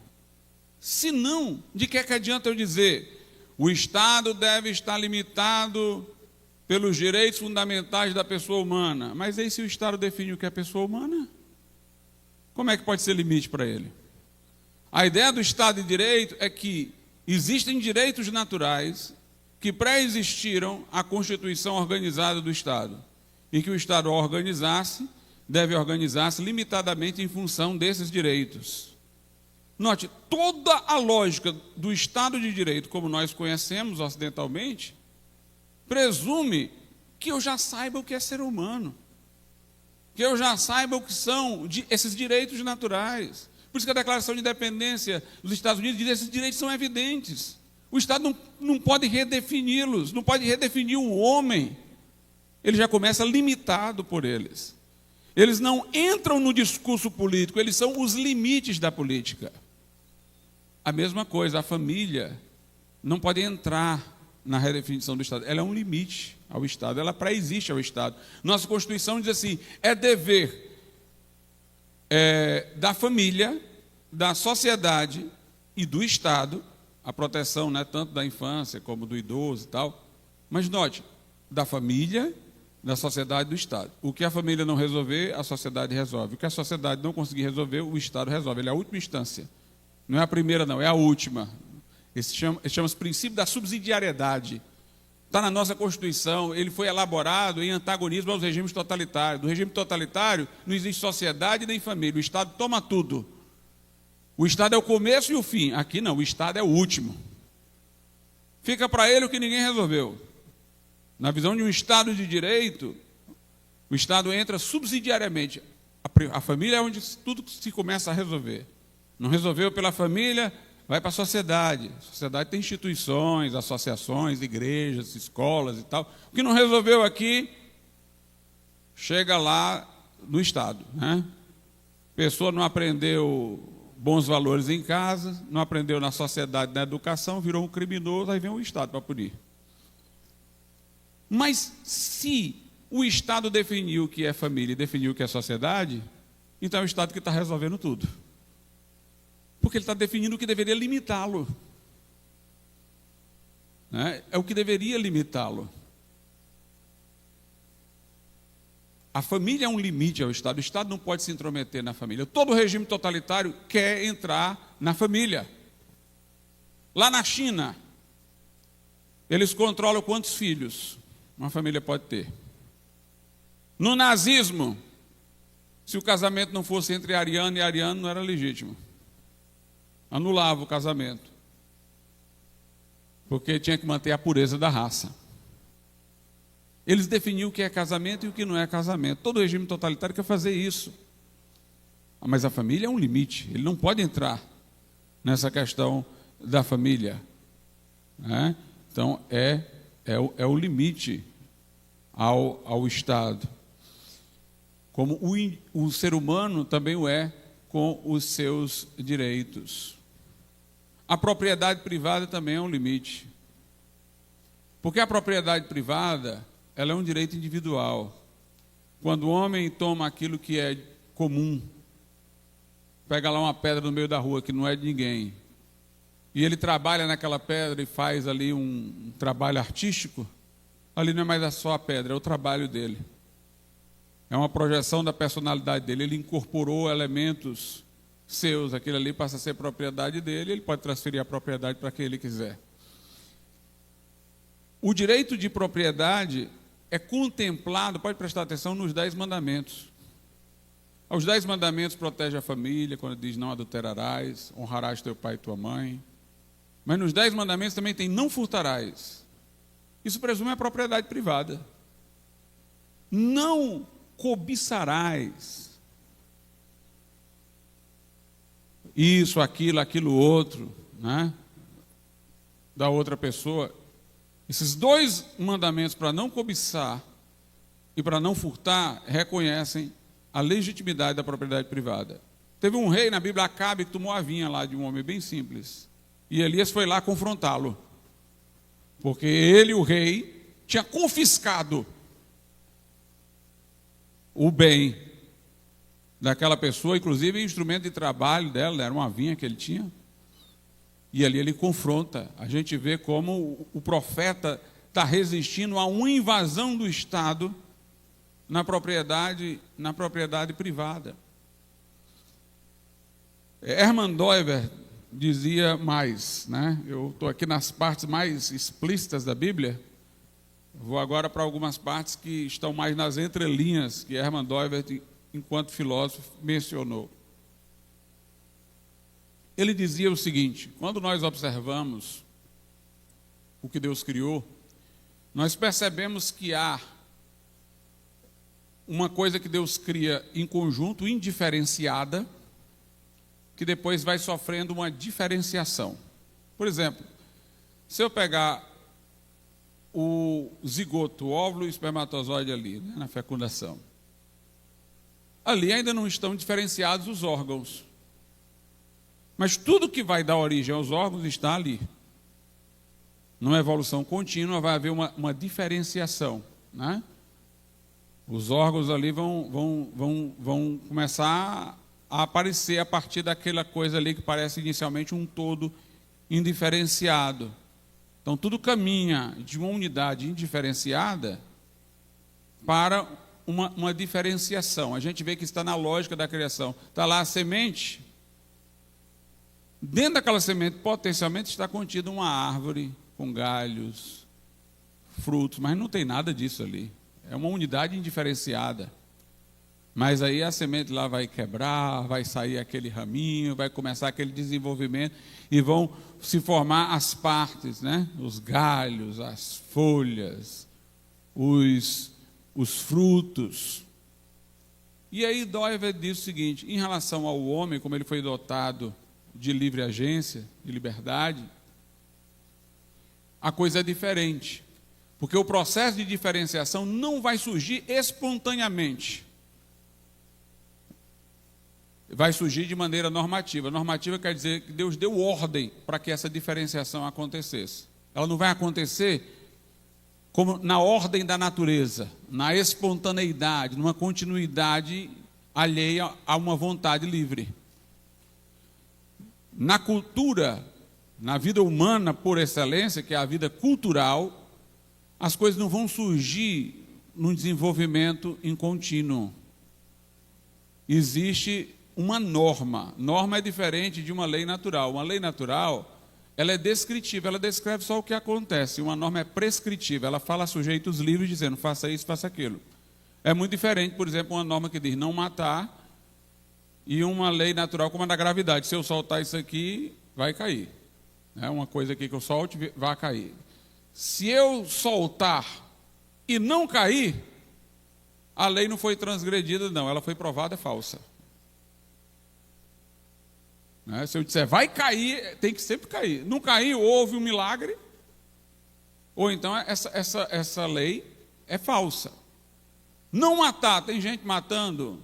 Senão, de que adianta eu dizer o Estado deve estar limitado pelos direitos fundamentais da pessoa humana? Mas aí se o Estado define o que é pessoa humana, como é que pode ser limite para ele? A ideia do Estado de Direito é que existem direitos naturais que pré-existiram à Constituição organizada do Estado, e que o Estado, ao organizar-se, deve organizar-se limitadamente em função desses direitos. Note, toda a lógica do Estado de Direito, como nós conhecemos ocidentalmente, presume que eu já saiba o que é ser humano, que eu já saiba o que são esses direitos naturais. Por isso que a Declaração de Independência dos Estados Unidos diz que esses direitos são evidentes. O Estado não pode redefini-los, não pode redefinir o homem. Ele já começa limitado por eles. Eles não entram no discurso político, eles são os limites da política. A mesma coisa, a família não pode entrar na redefinição do Estado. Ela é um limite ao Estado, ela pré-existe ao Estado. Nossa Constituição diz assim: é dever da família, da sociedade e do Estado, a proteção, né, tanto da infância como do idoso e tal. Mas note, da família, da sociedade e do Estado. O que a família não resolver, a sociedade resolve. O que a sociedade não conseguir resolver, o Estado resolve. Ele é a última instância. Não é a primeira, não, é a última. Esse chama-se princípio da subsidiariedade. Está na nossa Constituição, ele foi elaborado em antagonismo aos regimes totalitários. Do regime totalitário não existe sociedade nem família, o Estado toma tudo. O Estado é o começo e o fim. Aqui não, o Estado é o último. Fica para ele o que ninguém resolveu. Na visão de um Estado de Direito, o Estado entra subsidiariamente. A família é onde tudo se começa a resolver. Não resolveu pela família, vai para a sociedade. A sociedade tem instituições, associações, igrejas, escolas e tal. O que não resolveu aqui, chega lá no Estado, né? A pessoa não aprendeu bons valores em casa, não aprendeu na sociedade, na educação, virou um criminoso, aí vem o Estado para punir. Mas se o Estado definiu o que é família e definiu o que é sociedade, então é o Estado que está resolvendo tudo. Porque ele está definindo o que deveria limitá-lo. Né? É o que deveria limitá-lo. A família é um limite ao Estado. O Estado não pode se intrometer na família. Todo regime totalitário quer entrar na família. Lá na China, eles controlam quantos filhos uma família pode ter. No nazismo, se o casamento não fosse entre ariano e ariano, não era legítimo. Anulava o casamento. porque tinha que manter a pureza da raça. Eles definiam o que é casamento e o que não é casamento. Todo regime totalitário quer fazer isso. Mas a família é um limite, ele não pode entrar nessa questão da família, né? Então, é o limite ao Estado. Como o ser humano também o é com os seus direitos. A propriedade privada também é um limite. Porque a propriedade privada, ela é um direito individual. Quando o homem toma aquilo que é comum, pega lá uma pedra no meio da rua que não é de ninguém, e ele trabalha naquela pedra e faz ali um trabalho artístico, ali não é mais só a pedra, é o trabalho dele. É uma projeção da personalidade dele. Ele incorporou elementos seus, aquilo ali passa a ser propriedade dele, ele pode transferir a propriedade para quem ele quiser. O direito de propriedade é contemplado, pode prestar atenção, nos 10 mandamentos. Os 10 mandamentos protegem a família, quando diz não adulterarás, honrarás teu pai e tua mãe. Mas nos 10 mandamentos também tem não furtarás. Isso presume a propriedade privada. Não cobiçarás. Isso, aquilo outro, né? Da outra pessoa. Esses 2 mandamentos, para não cobiçar e para não furtar, reconhecem a legitimidade da propriedade privada. Teve um rei na Bíblia, Acabe, que tomou a vinha lá de um homem bem simples. E Elias foi lá confrontá-lo. Porque ele, o rei, tinha confiscado o bem daquela pessoa, inclusive instrumento de trabalho dela, era uma vinha que ele tinha. E ali ele confronta. A gente vê como o profeta está resistindo a uma invasão do Estado na propriedade privada. Hermann Doiver dizia mais, né? Eu estou aqui nas partes mais explícitas da Bíblia, vou agora para algumas partes que estão mais nas entrelinhas, que Hermann Doiver, enquanto filósofo, mencionou. Ele dizia o seguinte: quando nós observamos o que Deus criou, nós percebemos que há uma coisa que Deus cria em conjunto, indiferenciada, que depois vai sofrendo uma diferenciação. Por exemplo, se eu pegar o zigoto, o óvulo e o espermatozoide ali, né, na fecundação, ali ainda não estão diferenciados os órgãos. Mas tudo que vai dar origem aos órgãos está ali. Numa evolução contínua vai haver uma diferenciação, né? Os órgãos ali vão começar a aparecer a partir daquela coisa ali que parece inicialmente um todo indiferenciado. Então tudo caminha de uma unidade indiferenciada para uma diferenciação. A gente vê que está na lógica da criação. Está lá a semente. Dentro daquela semente, potencialmente, está contida uma árvore com galhos, frutos, mas não tem nada disso ali. É uma unidade indiferenciada. Mas aí a semente lá vai quebrar, vai sair aquele raminho, vai começar aquele desenvolvimento e vão se formar as partes, né? Os galhos, as folhas, os frutos. E aí Doiver diz o seguinte: em relação ao homem, como ele foi dotado de livre agência, de liberdade, a coisa é diferente. Porque o processo de diferenciação não vai surgir espontaneamente. Vai surgir de maneira normativa. Normativa quer dizer que Deus deu ordem para que essa diferenciação acontecesse. Ela não vai acontecer como na ordem da natureza, na espontaneidade, numa continuidade alheia a uma vontade livre. Na cultura, na vida humana por excelência, que é a vida cultural, as coisas não vão surgir num desenvolvimento em contínuo. Existe uma norma. Norma é diferente de uma lei natural. Uma lei natural, ela é descritiva, ela descreve só o que acontece. Uma norma é prescritiva, ela fala a sujeitos livres dizendo faça isso, faça aquilo. É muito diferente, por exemplo, uma norma que diz não matar e uma lei natural como a da gravidade. Se eu soltar isso aqui, vai cair. né? Uma coisa aqui que eu solte vai cair. Se eu soltar e não cair, a lei não foi transgredida, não, ela foi provada falsa. Né? Se eu disser vai cair, tem que sempre cair. Não cair, houve um milagre, ou então essa lei é falsa. Não matar, tem gente matando,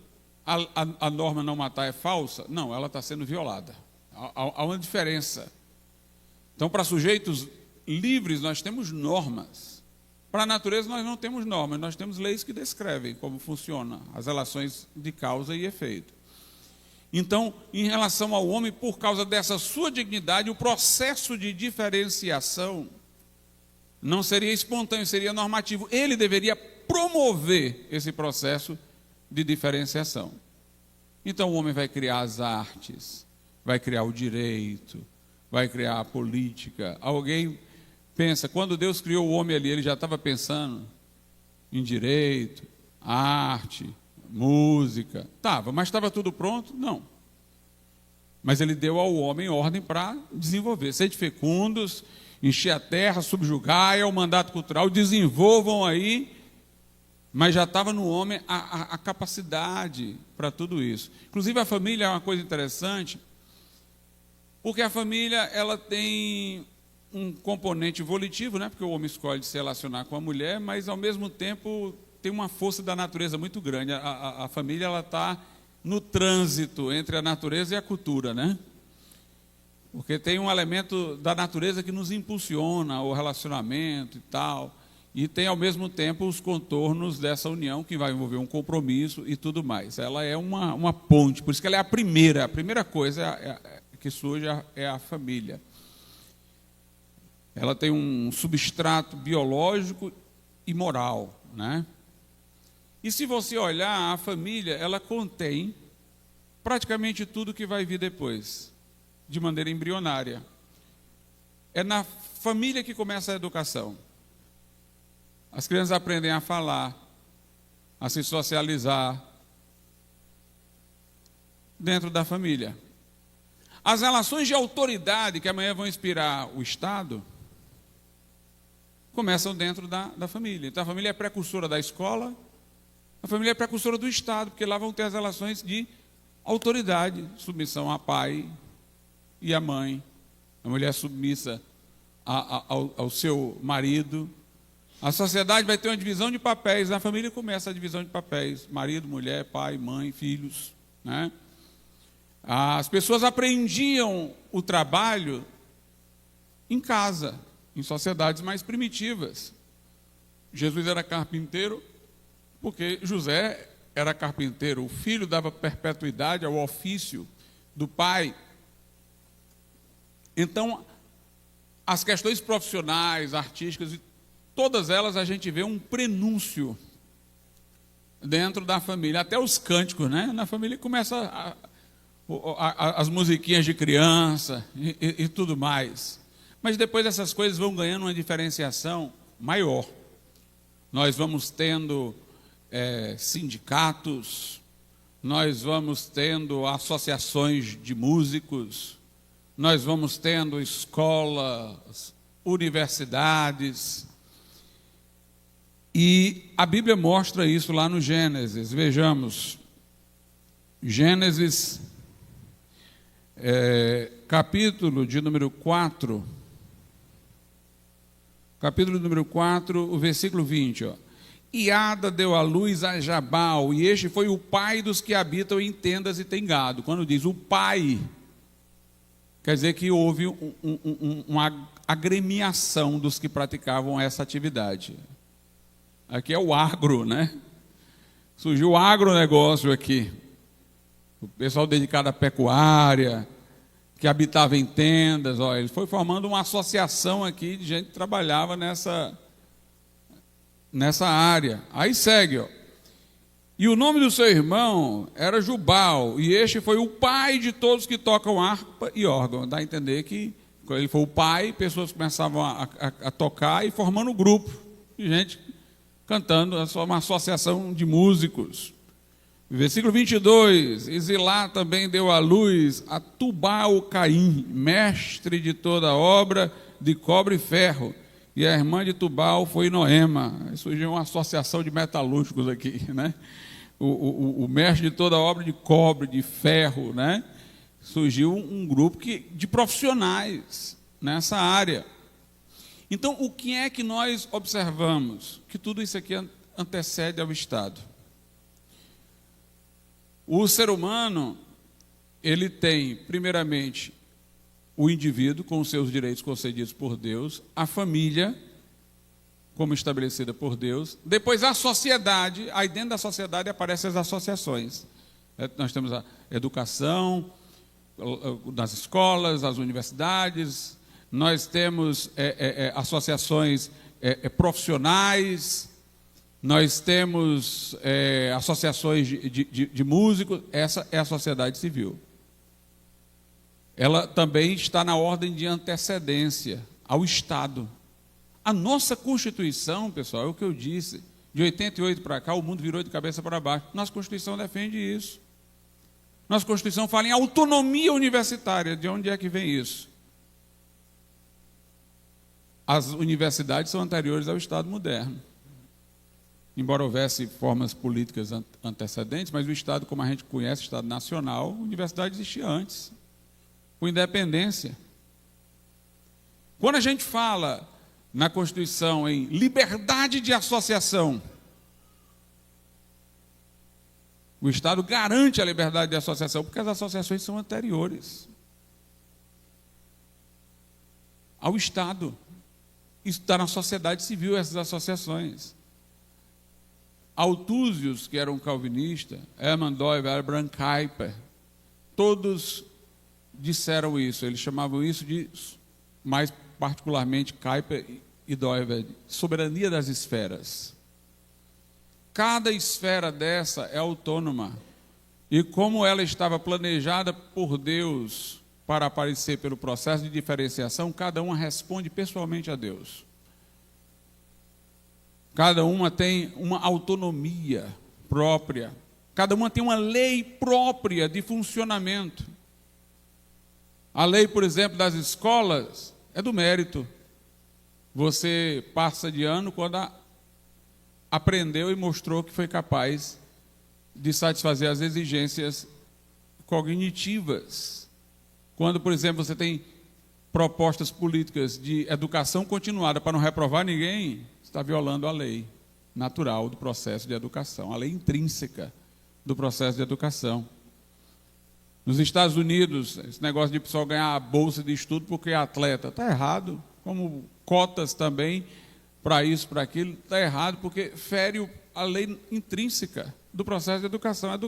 a norma não matar é falsa? Não, ela está sendo violada. Há uma diferença. Então, para sujeitos livres, nós temos normas. Para a natureza, nós não temos normas, nós temos leis que descrevem como funciona as relações de causa e efeito. Então, em relação ao homem, por causa dessa sua dignidade, o processo de diferenciação não seria espontâneo, seria normativo. Ele deveria promover esse processo de diferenciação. Então, o homem vai criar as artes, vai criar o direito, vai criar a política. Alguém pensa, quando Deus criou o homem ali, ele já estava pensando em direito, arte, música. Estava, mas estava tudo pronto? Não. Mas ele deu ao homem ordem para desenvolver. Sede fecundos, encher a terra, subjugar, é o mandato cultural, desenvolvam aí. Mas já estava no homem a capacidade para tudo isso. Inclusive a família é uma coisa interessante, porque a família ela tem um componente volitivo, né? Porque o homem escolhe se relacionar com a mulher, mas ao mesmo tempo tem uma força da natureza muito grande. A família ela está no trânsito entre a natureza e a cultura, né? Porque tem um elemento da natureza que nos impulsiona o relacionamento e tal. E tem, ao mesmo tempo, os contornos dessa união, que vai envolver um compromisso e tudo mais. Ela é uma ponte, por isso que ela é a primeira coisa que surge é a família. Ela tem um substrato biológico e moral, né? E se você olhar, a família, ela contém praticamente tudo que vai vir depois, de maneira embrionária. É na família que começa a educação. As crianças aprendem a falar, a se socializar dentro da família. As relações de autoridade que amanhã vão inspirar o Estado começam dentro da família. Então a família é precursora da escola, a família é precursora do Estado, porque lá vão ter as relações de autoridade, submissão a pai e a mãe, a mulher submissa ao seu marido. A sociedade vai ter uma divisão de papéis, na família começa a divisão de papéis, marido, mulher, pai, mãe, filhos, né? As pessoas aprendiam o trabalho em casa, em sociedades mais primitivas. Jesus era carpinteiro porque José era carpinteiro, o filho dava perpetuidade ao ofício do pai. Então, as questões profissionais, artísticas, todas elas a gente vê um prenúncio dentro da família, até os cânticos, né? Na família começa as musiquinhas de criança e tudo mais. Mas depois essas coisas vão ganhando uma diferenciação maior. Nós vamos tendo sindicatos, nós vamos tendo associações de músicos, nós vamos tendo escolas, universidades. E a Bíblia mostra isso lá no Gênesis. Vejamos, Gênesis, capítulo de número 4, o versículo 20, ó. E Ada deu à luz a Jabal, e este foi o pai dos que habitam em tendas e tem gado. Quando diz o pai, quer dizer que houve uma agremiação dos que praticavam essa atividade. Aqui é o agro, né? Surgiu o agronegócio aqui. O pessoal dedicado à pecuária, que habitava em tendas, ó, ele foi formando uma associação aqui de gente que trabalhava nessa área. Aí segue, ó. E o nome do seu irmão era Jubal, e este foi o pai de todos que tocam harpa e órgão. Dá a entender que quando ele foi o pai, pessoas começavam a tocar e formando um grupo de gente cantando, uma associação de músicos. Versículo 22, e Zilá também deu à luz a Tubal-Caim, mestre de toda obra de cobre e ferro, e a irmã de Tubal foi Noema. Aí surgiu uma associação de metalúrgicos aqui, né? O mestre de toda obra de cobre, de ferro, né? Surgiu um grupo de profissionais nessa área. Então, o que é que nós observamos? Que tudo isso aqui antecede ao Estado. O ser humano, ele tem, primeiramente, o indivíduo com os seus direitos concedidos por Deus, a família, como estabelecida por Deus, depois a sociedade, aí dentro da sociedade aparecem as associações. Nós temos a educação, das escolas, as universidades, nós temos associações profissionais, nós temos associações de músicos. Essa é a sociedade civil. Ela também está na ordem de antecedência ao Estado. A nossa Constituição, pessoal, é o que eu disse, de 88 para cá, o mundo virou de cabeça para baixo. Nossa Constituição defende isso. Nossa Constituição fala em autonomia universitária. De onde é que vem isso? As universidades são anteriores ao Estado moderno. Embora houvesse formas políticas antecedentes, mas o Estado, como a gente conhece, o Estado nacional, a universidade existia antes, com independência. Quando a gente fala na Constituição em liberdade de associação, o Estado garante a liberdade de associação, porque as associações são anteriores ao Estado. Isso está na sociedade civil, essas associações. Altúzios, que era um calvinista, Hermann Doiver, Abraham Kuyper, todos disseram isso. Eles chamavam isso de, mais particularmente Kuyper e Doiver, soberania das esferas. Cada esfera dessa é autônoma. E como ela estava planejada por Deus para aparecer pelo processo de diferenciação, cada uma responde pessoalmente a Deus. Cada uma tem uma autonomia própria. Cada uma tem uma lei própria de funcionamento. A lei, por exemplo, das escolas é do mérito. Você passa de ano quando aprendeu e mostrou que foi capaz de satisfazer as exigências cognitivas. Quando, por exemplo, você tem propostas políticas de educação continuada para não reprovar ninguém, está violando a lei natural do processo de educação, a lei intrínseca do processo de educação. Nos Estados Unidos, esse negócio de pessoal ganhar a bolsa de estudo porque é atleta, está errado, como cotas também, para isso, para aquilo, está errado, porque fere a lei intrínseca do processo de educação.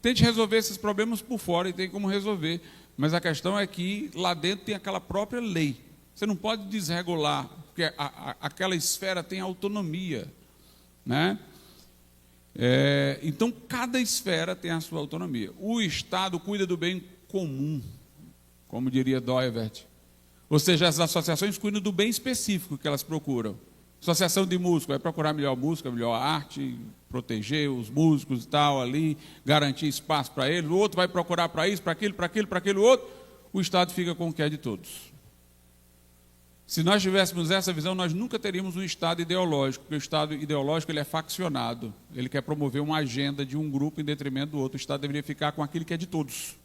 Tente resolver esses problemas por fora, e tem como resolver, mas a questão é que lá dentro tem aquela própria lei. Você não pode desregular, porque aquela esfera tem autonomia, né? Então, cada esfera tem a sua autonomia. O Estado cuida do bem comum, como diria Doivert. Ou seja, as associações cuidam do bem específico que elas procuram. Associação de músicos vai procurar melhor música, melhor arte, proteger os músicos e tal ali, garantir espaço para eles. O outro vai procurar para isso, para aquilo outro. O Estado fica com o que é de todos. Se nós tivéssemos essa visão, nós nunca teríamos um Estado ideológico, porque o Estado ideológico ele é faccionado, ele quer promover uma agenda de um grupo em detrimento do outro. O Estado deveria ficar com aquilo que é de todos.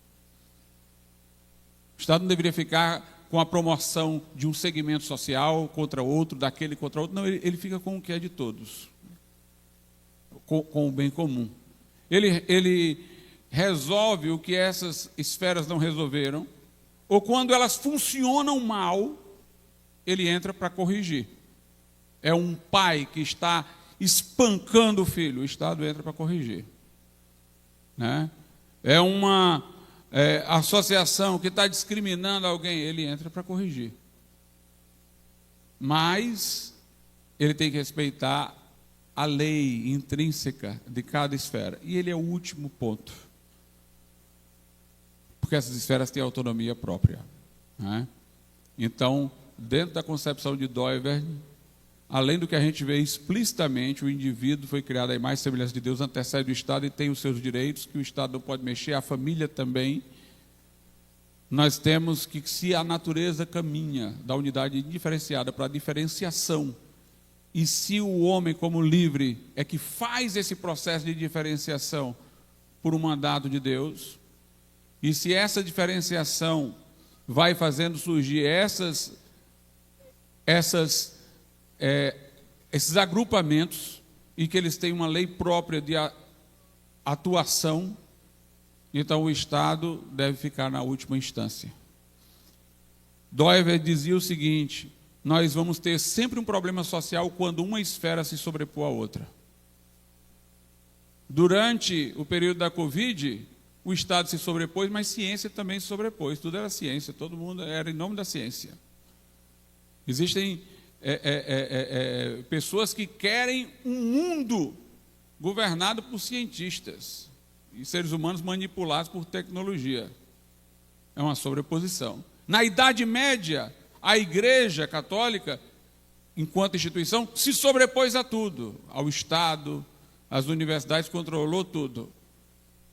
O Estado não deveria ficar com a promoção de um segmento social contra outro, daquele contra outro. Não, ele fica com o que é de todos, com o bem comum. Ele resolve o que essas esferas não resolveram, ou quando elas funcionam mal, ele entra para corrigir. É um pai que está espancando o filho, o Estado entra para corrigir, né? É uma associação que está discriminando alguém, ele entra para corrigir. Mas ele tem que respeitar a lei intrínseca de cada esfera. E ele é o último ponto, porque essas esferas têm autonomia própria, né? Então, dentro da concepção de Doivert, além do que a gente vê explicitamente, o indivíduo foi criado à imagem e semelhança de Deus, antecede o Estado e tem os seus direitos, que o Estado não pode mexer, a família também. Nós temos que, se a natureza caminha da unidade diferenciada para a diferenciação, e se o homem, como livre, é que faz esse processo de diferenciação por um mandato de Deus, e se essa diferenciação vai fazendo surgir esses agrupamentos, e que eles têm uma lei própria de atuação, então o Estado deve ficar na última instância. Doiver dizia o seguinte: nós vamos ter sempre um problema social quando uma esfera se sobrepor à outra. Durante o período da Covid, o Estado se sobrepôs, mas ciência também se sobrepôs. Tudo era ciência, todo mundo era em nome da ciência. Existem pessoas que querem um mundo governado por cientistas e seres humanos manipulados por tecnologia. É uma sobreposição. Na Idade Média, a Igreja Católica, enquanto instituição, se sobrepôs a tudo, ao Estado, às universidades, controlou tudo.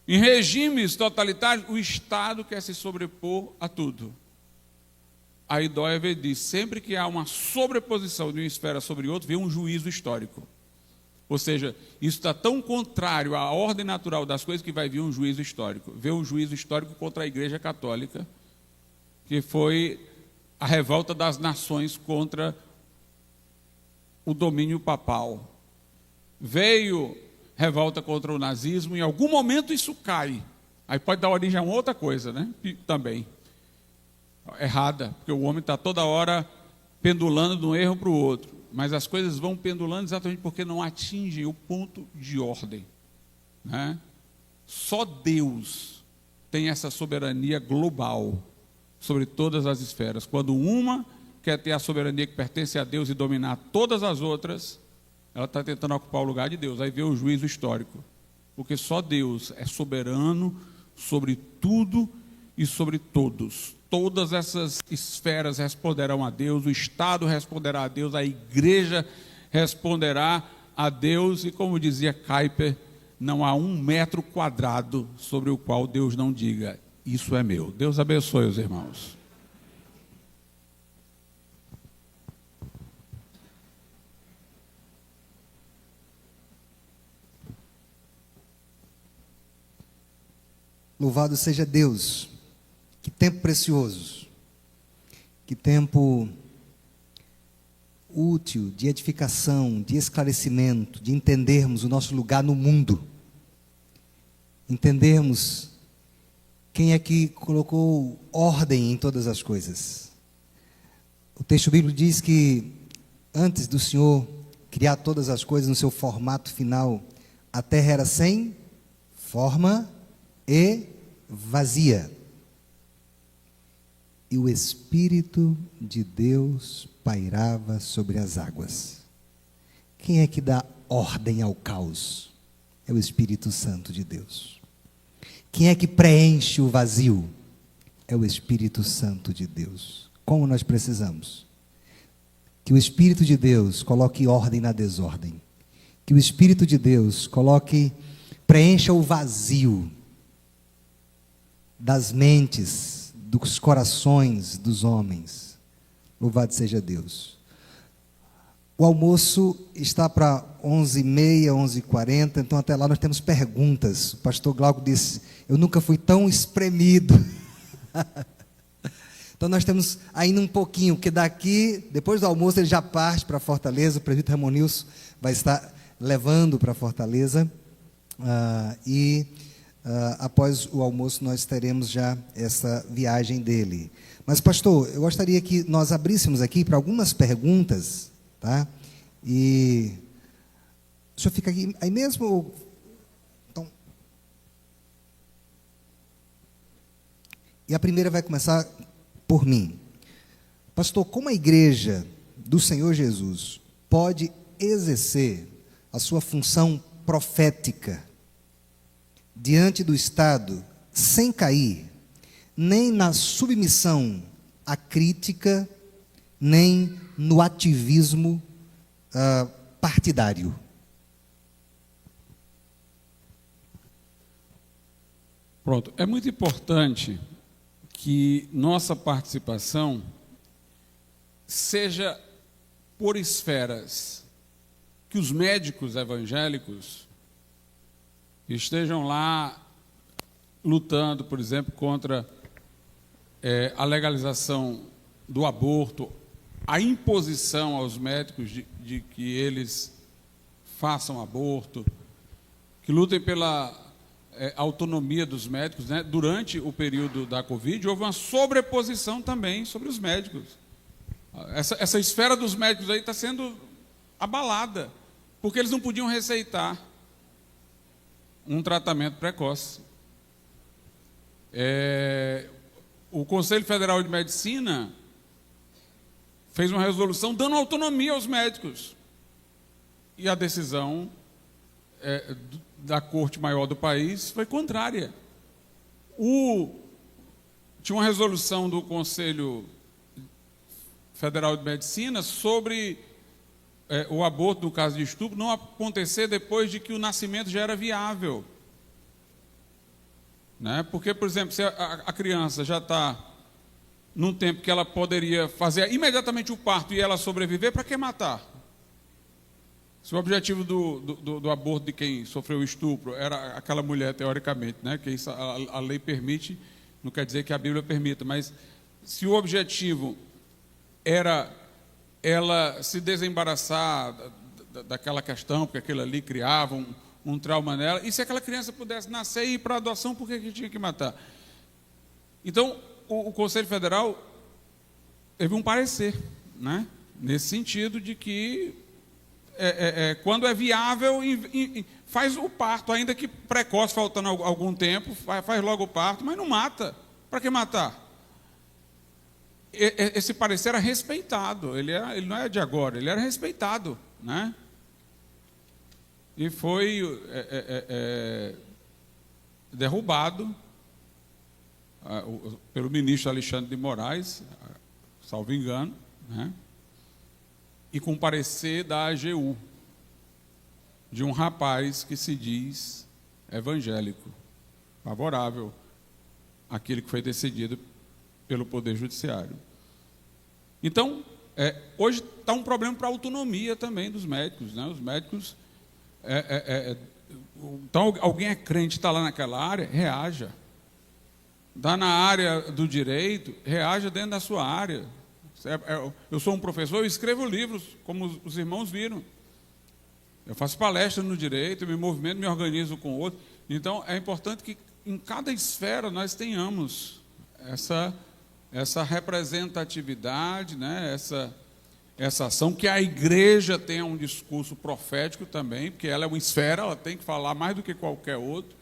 Em regimes totalitários, o Estado quer se sobrepor a tudo. Aí Doiver diz: sempre que há uma sobreposição de uma esfera sobre outra, vem um juízo histórico. Ou seja, isso está tão contrário à ordem natural das coisas que vai vir um juízo histórico. Vê um juízo histórico contra a Igreja Católica, que foi a revolta das nações contra o domínio papal. Veio revolta contra o nazismo, em algum momento isso cai. Aí pode dar origem a uma outra coisa, né? Também. Errada, porque o homem está toda hora pendulando de um erro para o outro. Mas as coisas vão pendulando exatamente porque não atingem o ponto de ordem, né? Só Deus tem essa soberania global sobre todas as esferas. Quando uma quer ter a soberania que pertence a Deus e dominar todas as outras, ela está tentando ocupar o lugar de Deus. Aí vem o juízo histórico, porque só Deus é soberano sobre tudo e sobre todos. Todas essas esferas responderão a Deus, o Estado responderá a Deus, a Igreja responderá a Deus, e como dizia Kuyper, não há 1 metro quadrado sobre o qual Deus não diga: isso é meu. Deus abençoe os irmãos. Louvado seja Deus. Que tempo precioso, que tempo útil de edificação, de esclarecimento, de entendermos o nosso lugar no mundo, entendermos quem é que colocou ordem em todas as coisas. O texto bíblico diz que antes do Senhor criar todas as coisas no seu formato final, a terra era sem forma e vazia. E o Espírito de Deus pairava sobre as águas. Quem é que dá ordem ao caos? É o Espírito Santo de Deus. Quem é que preenche o vazio? É o Espírito Santo de Deus. Como nós precisamos? Que o Espírito de Deus coloque ordem na desordem. Que o Espírito de Deus preencha o vazio das mentes, dos corações dos homens. Louvado seja Deus. O almoço está para 11h30, 11h40, então até lá nós temos perguntas. O pastor Glauco disse: eu nunca fui tão espremido. Então nós temos ainda um pouquinho, porque daqui, depois do almoço, ele já parte para Fortaleza. O presbítero Ramonilson vai estar levando para Fortaleza. Após o almoço nós teremos já essa viagem dele. Mas, pastor, eu gostaria que nós abríssemos aqui para algumas perguntas, tá? E o senhor fica aqui aí mesmo? Então, e a primeira vai começar por mim. Pastor, como a igreja do Senhor Jesus pode exercer a sua função profética diante do Estado, sem cair nem na submissão à crítica, nem no ativismo partidário. Pronto. É muito importante que nossa participação seja por esferas, que os médicos evangélicos estejam lá lutando, por exemplo, contra a legalização do aborto, a imposição aos médicos de que eles façam aborto, que lutem pela autonomia dos médicos, né? Durante o período da Covid, houve uma sobreposição também sobre os médicos. Essa esfera dos médicos aí está sendo abalada, porque eles não podiam receitar um tratamento precoce. O Conselho Federal de Medicina fez uma resolução dando autonomia aos médicos. E a decisão da Corte Maior do país foi contrária. Tinha uma resolução do Conselho Federal de Medicina sobre o aborto, no caso de estupro, não acontecer depois de que o nascimento já era viável. Né? Porque, por exemplo, se a criança já está num tempo que ela poderia fazer imediatamente o parto e ela sobreviver, para que matar? Se o objetivo do aborto de quem sofreu estupro era aquela mulher, teoricamente, né, que isso a lei permite, não quer dizer que a Bíblia permita, mas se o objetivo era ela se desembaraçar daquela questão, porque aquilo ali criava um trauma nela, e se aquela criança pudesse nascer e ir para a adoção, por que tinha que matar? Então, o Conselho Federal teve um parecer, né, nesse sentido de que quando é viável, faz o parto, ainda que precoce, faltando algum tempo, faz logo o parto, mas não mata. Para que matar? Esse parecer era respeitado, ele não é de agora, ele era respeitado, né? E foi derrubado pelo ministro Alexandre de Moraes, salvo engano, né? E com parecer da AGU, de um rapaz que se diz evangélico, favorável àquilo que foi decidido pelo Poder Judiciário. Então, hoje está um problema para a autonomia também dos médicos, né? Os médicos, então alguém é crente, está lá naquela área, reaja. Está na área do direito, reaja dentro da sua área. Eu sou um professor, eu escrevo livros, como os irmãos viram. Eu faço palestra no direito, eu me movimento, me organizo com outro. Então, é importante que em cada esfera nós tenhamos essa representatividade, né? essa ação, que a igreja tenha um discurso profético também, porque ela é uma esfera, ela tem que falar mais do que qualquer outro,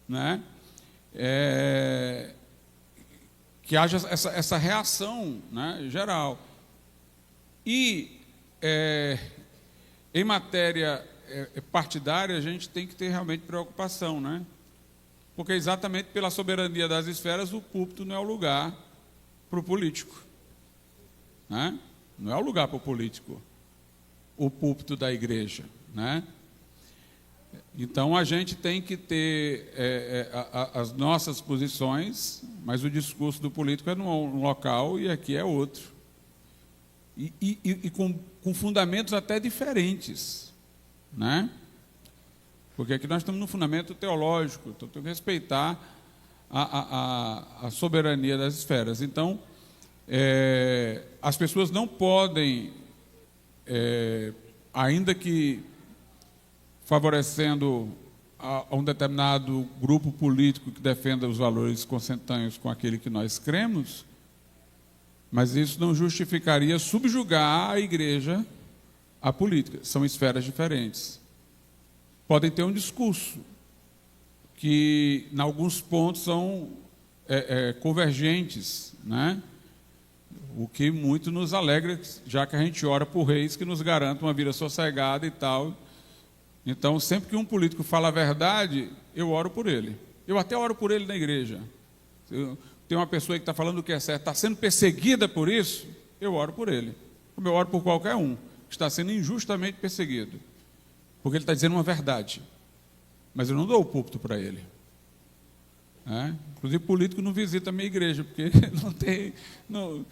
né? Que haja essa reação, né, geral. E, em matéria partidária, a gente tem que ter realmente preocupação, né? Porque exatamente pela soberania das esferas, o púlpito não é o lugar para o político, né? Não é o lugar para o político, o púlpito da igreja, né? Então, a gente tem que ter as nossas posições, mas o discurso do político é num local e aqui é outro. E com fundamentos até diferentes, né? Porque aqui nós estamos no fundamento teológico, então tem que respeitar a soberania das esferas. Então, as pessoas não podem, ainda que favorecendo a um determinado grupo político que defenda os valores consentâneos com aquele que nós cremos, mas isso não justificaria subjugar a igreja à política. São esferas diferentes. Podem ter um discurso que, em alguns pontos, são convergentes, né? O que muito nos alegra, já que a gente ora por reis que nos garantam uma vida sossegada e tal. Então, sempre que um político fala a verdade, eu oro por ele. Eu até oro por ele na igreja. Tem uma pessoa que está falando o que é certo, está sendo perseguida por isso, eu oro por ele. Como eu oro por qualquer um. que está sendo injustamente perseguido, porque ele está dizendo uma verdade, mas eu não dou o púlpito para ele. Inclusive, político não visita a minha igreja, porque não tem.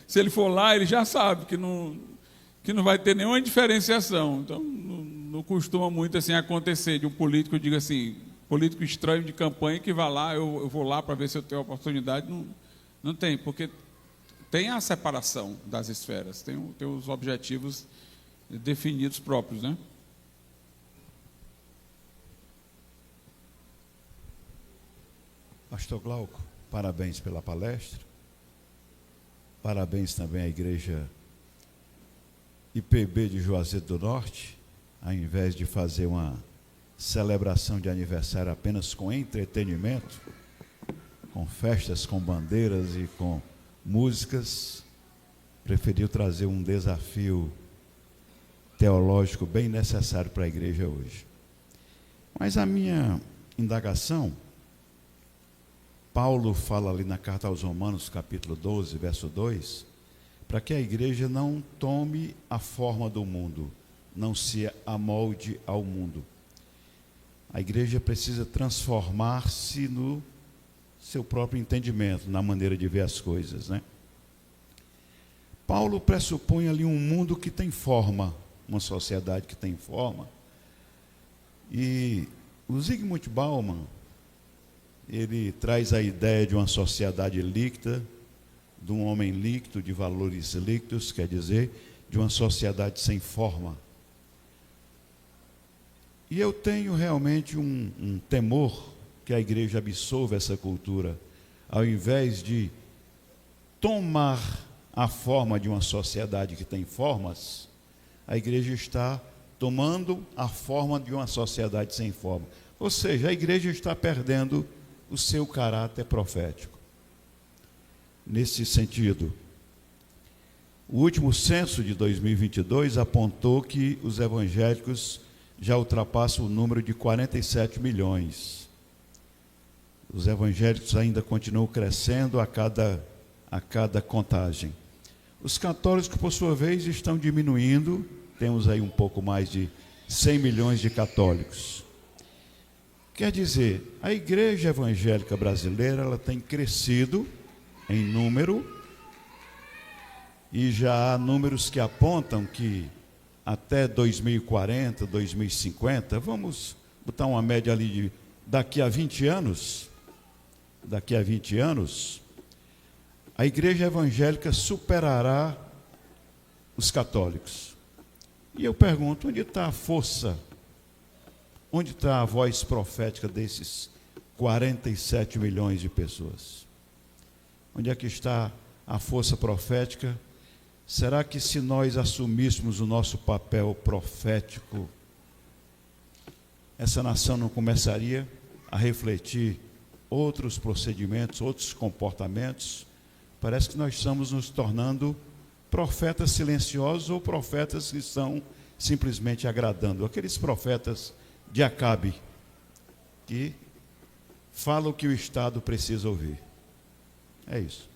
Se ele for lá, ele já sabe que não vai ter nenhuma diferenciação. Então, não costuma muito assim acontecer de um político, diga assim, político estranho de campanha que vai lá, eu vou lá para ver se eu tenho oportunidade. Não tem, porque tem a separação das esferas, tem os objetivos definidos próprios, né? Pastor Glauco, parabéns pela palestra. Parabéns também à igreja IPB de Juazeiro do Norte, ao invés de fazer uma celebração de aniversário apenas com entretenimento, com festas, com bandeiras e com músicas, preferiu trazer um desafio teológico bem necessário para a igreja hoje. Mas a minha indagação, Paulo fala ali na carta aos Romanos, capítulo 12, verso 2, para que a igreja não tome a forma do mundo, não se amolde ao mundo. A igreja precisa transformar-se no seu próprio entendimento, na maneira de ver as coisas, né? Paulo pressupõe ali um mundo que tem forma, uma sociedade que tem forma. E o Zygmunt Bauman, ele traz a ideia de uma sociedade líquida, de um homem líquido, de valores líquidos, quer dizer, de uma sociedade sem forma. E eu tenho realmente um temor que a igreja absorva essa cultura, ao invés de tomar a forma de uma sociedade que tem formas, a igreja está tomando a forma de uma sociedade sem forma. Ou seja, a igreja está perdendo o seu caráter profético. Nesse sentido, o último censo de 2022 apontou que os evangélicos já ultrapassam o número de 47 milhões. Os evangélicos ainda continuam crescendo a cada contagem. Os católicos, por sua vez, estão diminuindo. Temos aí um pouco mais de 100 milhões de católicos. Quer dizer, a igreja evangélica brasileira, ela tem crescido em número, e já há números que apontam que até 2040, 2050, vamos botar uma média ali de daqui a 20 anos, a igreja evangélica superará os católicos. E eu pergunto, onde está a força? Onde está a voz profética desses 47 milhões de pessoas? Onde é que está a força profética? Será que se nós assumíssemos o nosso papel profético, essa nação não começaria a refletir outros procedimentos, outros comportamentos? Parece que nós estamos nos tornando profetas silenciosos ou profetas que estão simplesmente agradando. Aqueles profetas de Acabe, que falam o que o Estado precisa ouvir. É isso.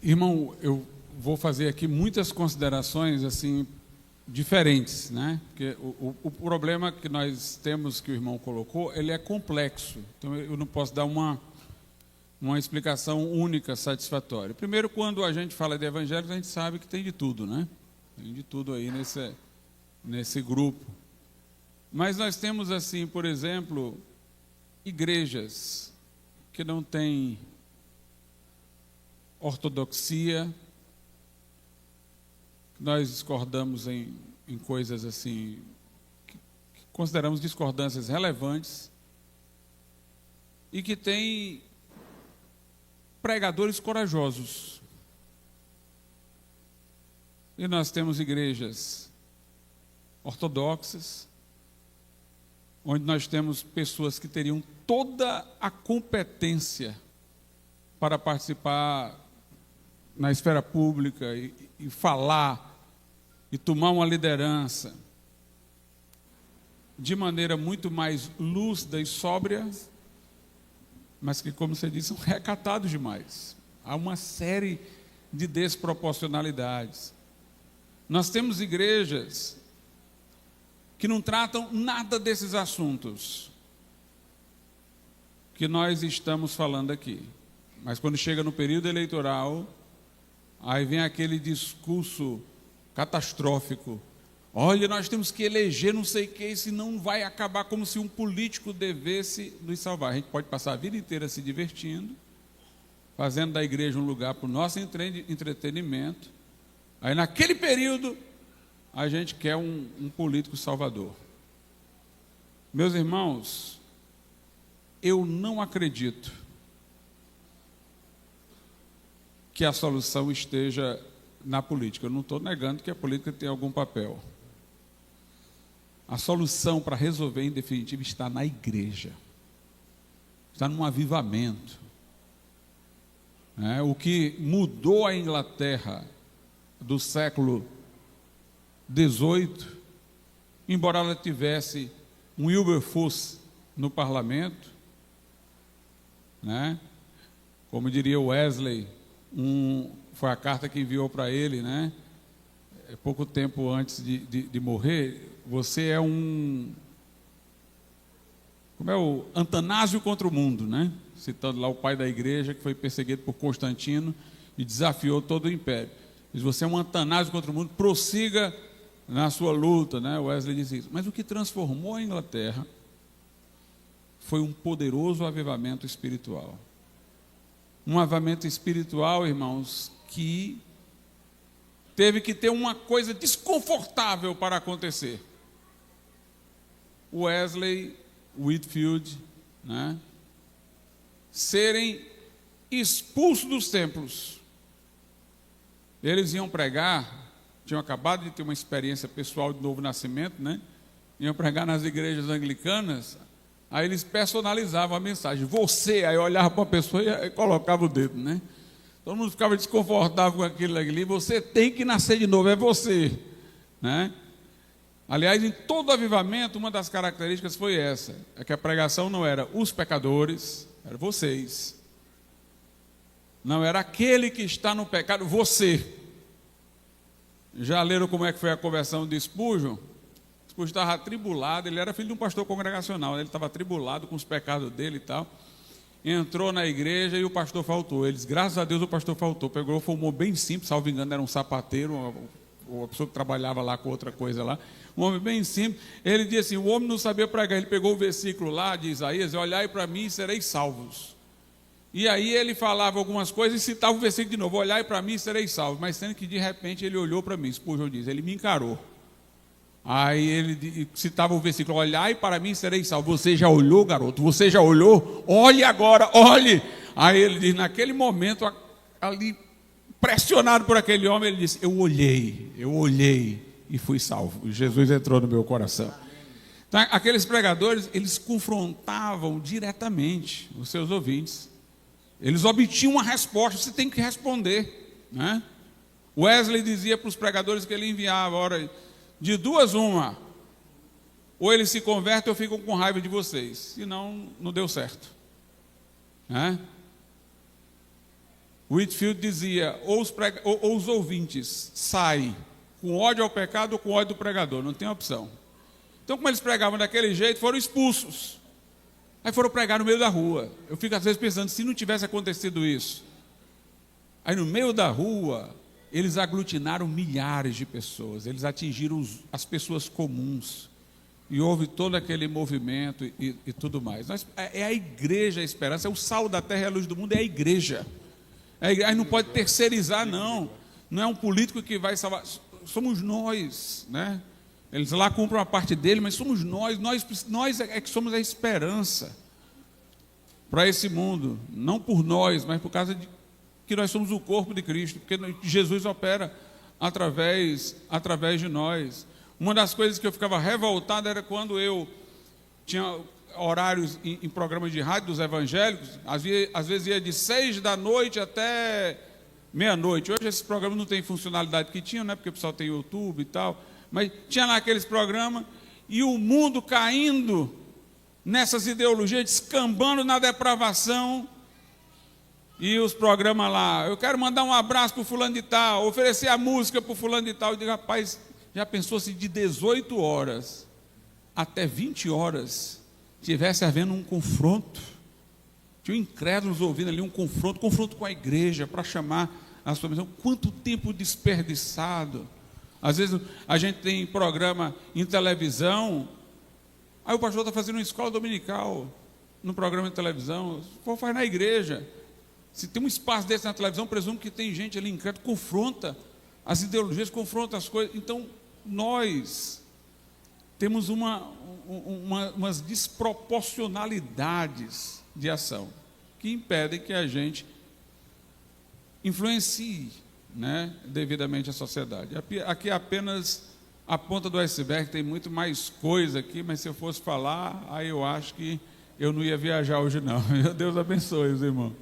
Irmão, eu vou fazer aqui muitas considerações assim diferentes, né? Porque o problema que nós temos, que o irmão colocou, ele é complexo. Então eu não posso dar uma explicação única, satisfatória. Primeiro, quando a gente fala de evangélicos, a gente sabe que tem de tudo, né? Tem de tudo aí nesse grupo. Mas nós temos assim, por exemplo, igrejas que não têm ortodoxia, nós discordamos em coisas assim, que consideramos discordâncias relevantes, e que tem pregadores corajosos. E nós temos igrejas ortodoxas, onde nós temos pessoas que teriam toda a competência para participar na esfera pública e falar e tomar uma liderança de maneira muito mais lúcida e sóbria, mas que, como você disse, são recatados demais. Há uma série de desproporcionalidades. Nós temos igrejas que não tratam nada desses assuntos que nós estamos falando aqui. Mas quando chega no período eleitoral, aí vem aquele discurso catastrófico. Olha, nós temos que eleger não sei o que, senão vai acabar como se um político devesse nos salvar. A gente pode passar a vida inteira se divertindo, fazendo da igreja um lugar para o nosso entretenimento. Aí naquele período, a gente quer um político salvador. Meus irmãos, eu não acredito que a solução esteja na política. Eu não estou negando que a política tem algum papel. A solução para resolver, em definitivo, está na igreja. Está num avivamento. O que mudou a Inglaterra do século XVIII, embora ela tivesse um Wilberforce no parlamento, como diria Wesley, foi a carta que enviou para ele, pouco tempo antes de morrer. Você é como é o Antanásio contra o mundo, citando lá o pai da igreja, que foi perseguido por Constantino e desafiou todo o império. Diz: você é um Antanásio contra o mundo, prossiga na sua luta, Wesley diz isso. Mas o que transformou a Inglaterra foi um poderoso avivamento espiritual. Um avivamento espiritual, irmãos, que teve que ter uma coisa desconfortável para acontecer. Wesley, Whitefield, serem expulsos dos templos. Eles iam pregar, tinham acabado de ter uma experiência pessoal de novo nascimento, iam pregar nas igrejas anglicanas. Aí eles personalizavam a mensagem. Você, aí eu olhava para a pessoa e colocava o dedo, Todo mundo ficava desconfortável com aquilo ali. Você tem que nascer de novo, é você, Aliás, em todo avivamento, uma das características foi essa: é que a pregação não era os pecadores, era vocês. Não era aquele que está no pecado, você. Já leram como é que foi a conversão de Spurgeon? Spurgeon estava atribulado, ele era filho de um pastor congregacional, ele estava atribulado com os pecados dele e tal. Entrou na igreja e o pastor faltou. Eles, graças a Deus, o pastor faltou. Pegou, formou bem simples, salvo engano, era um sapateiro, uma pessoa que trabalhava lá com outra coisa lá. Um homem bem simples. Ele disse assim: o homem não sabia pregar. Ele pegou o versículo lá de Isaías: olhai para mim e sereis salvos. E aí ele falava algumas coisas e citava o versículo de novo: olhai para mim e sereis salvos. Mas sendo que de repente ele olhou para mim, Spurgeon diz, ele me encarou. Aí ele citava o versículo: olhai para mim e sereis salvos. Você já olhou, garoto? Você já olhou? Olhe agora, olhe. Aí ele diz, naquele momento, ali, pressionado por aquele homem, ele disse: eu olhei e fui salvo. Jesus entrou no meu coração. Então, aqueles pregadores, eles confrontavam diretamente os seus ouvintes. Eles obtinham uma resposta, você tem que responder, Wesley dizia para os pregadores que ele enviava: ora, de duas uma, ou eles se convertem ou ficam com raiva de vocês, senão não deu certo. Whitefield dizia: ou os ouvintes saem com ódio ao pecado ou com ódio do pregador, não tem opção. Então, como eles pregavam daquele jeito, foram expulsos. Aí foram pregar no meio da rua. Eu fico às vezes pensando, se não tivesse acontecido isso, aí no meio da rua, eles aglutinaram milhares de pessoas, eles atingiram as pessoas comuns, e houve todo aquele movimento e tudo mais. É a igreja a esperança, é o sal da terra e a luz do mundo, é a igreja. Aí não pode terceirizar, não é um político que vai salvar, somos nós, Eles lá cumprem uma parte dele, mas somos nós é que somos a esperança para esse mundo, não por nós, mas por causa de que nós somos o corpo de Cristo, porque Jesus opera através de nós. Uma das coisas que eu ficava revoltado era quando eu tinha horários em programas de rádio dos evangélicos, às vezes ia de 6 da noite até meia-noite. Hoje esses programas não têm funcionalidade que tinham, porque o pessoal tem YouTube e tal, mas tinha lá aqueles programas, e o mundo caindo nessas ideologias, descambando na depravação. E os programas lá, eu quero mandar um abraço para o fulano de tal, oferecer a música para o fulano de tal. Eu digo, rapaz, já pensou se de 18 horas até 20 horas tivesse havendo um confronto? Tinha incrédulos ouvindo ali um confronto com a igreja, para chamar a sua missão. Quanto tempo desperdiçado. Às vezes a gente tem programa em televisão, aí o pastor está fazendo uma escola dominical no programa de televisão, faz na igreja. Se tem um espaço desse na televisão, presumo que tem gente ali incrédula, confronta as ideologias, confronta as coisas. Então, nós temos umas desproporcionalidades de ação que impedem que a gente influencie, né, devidamente a sociedade. Aqui é apenas a ponta do iceberg, tem muito mais coisa aqui, mas se eu fosse falar, aí eu acho que eu não ia viajar hoje não. Deus abençoe os irmãos.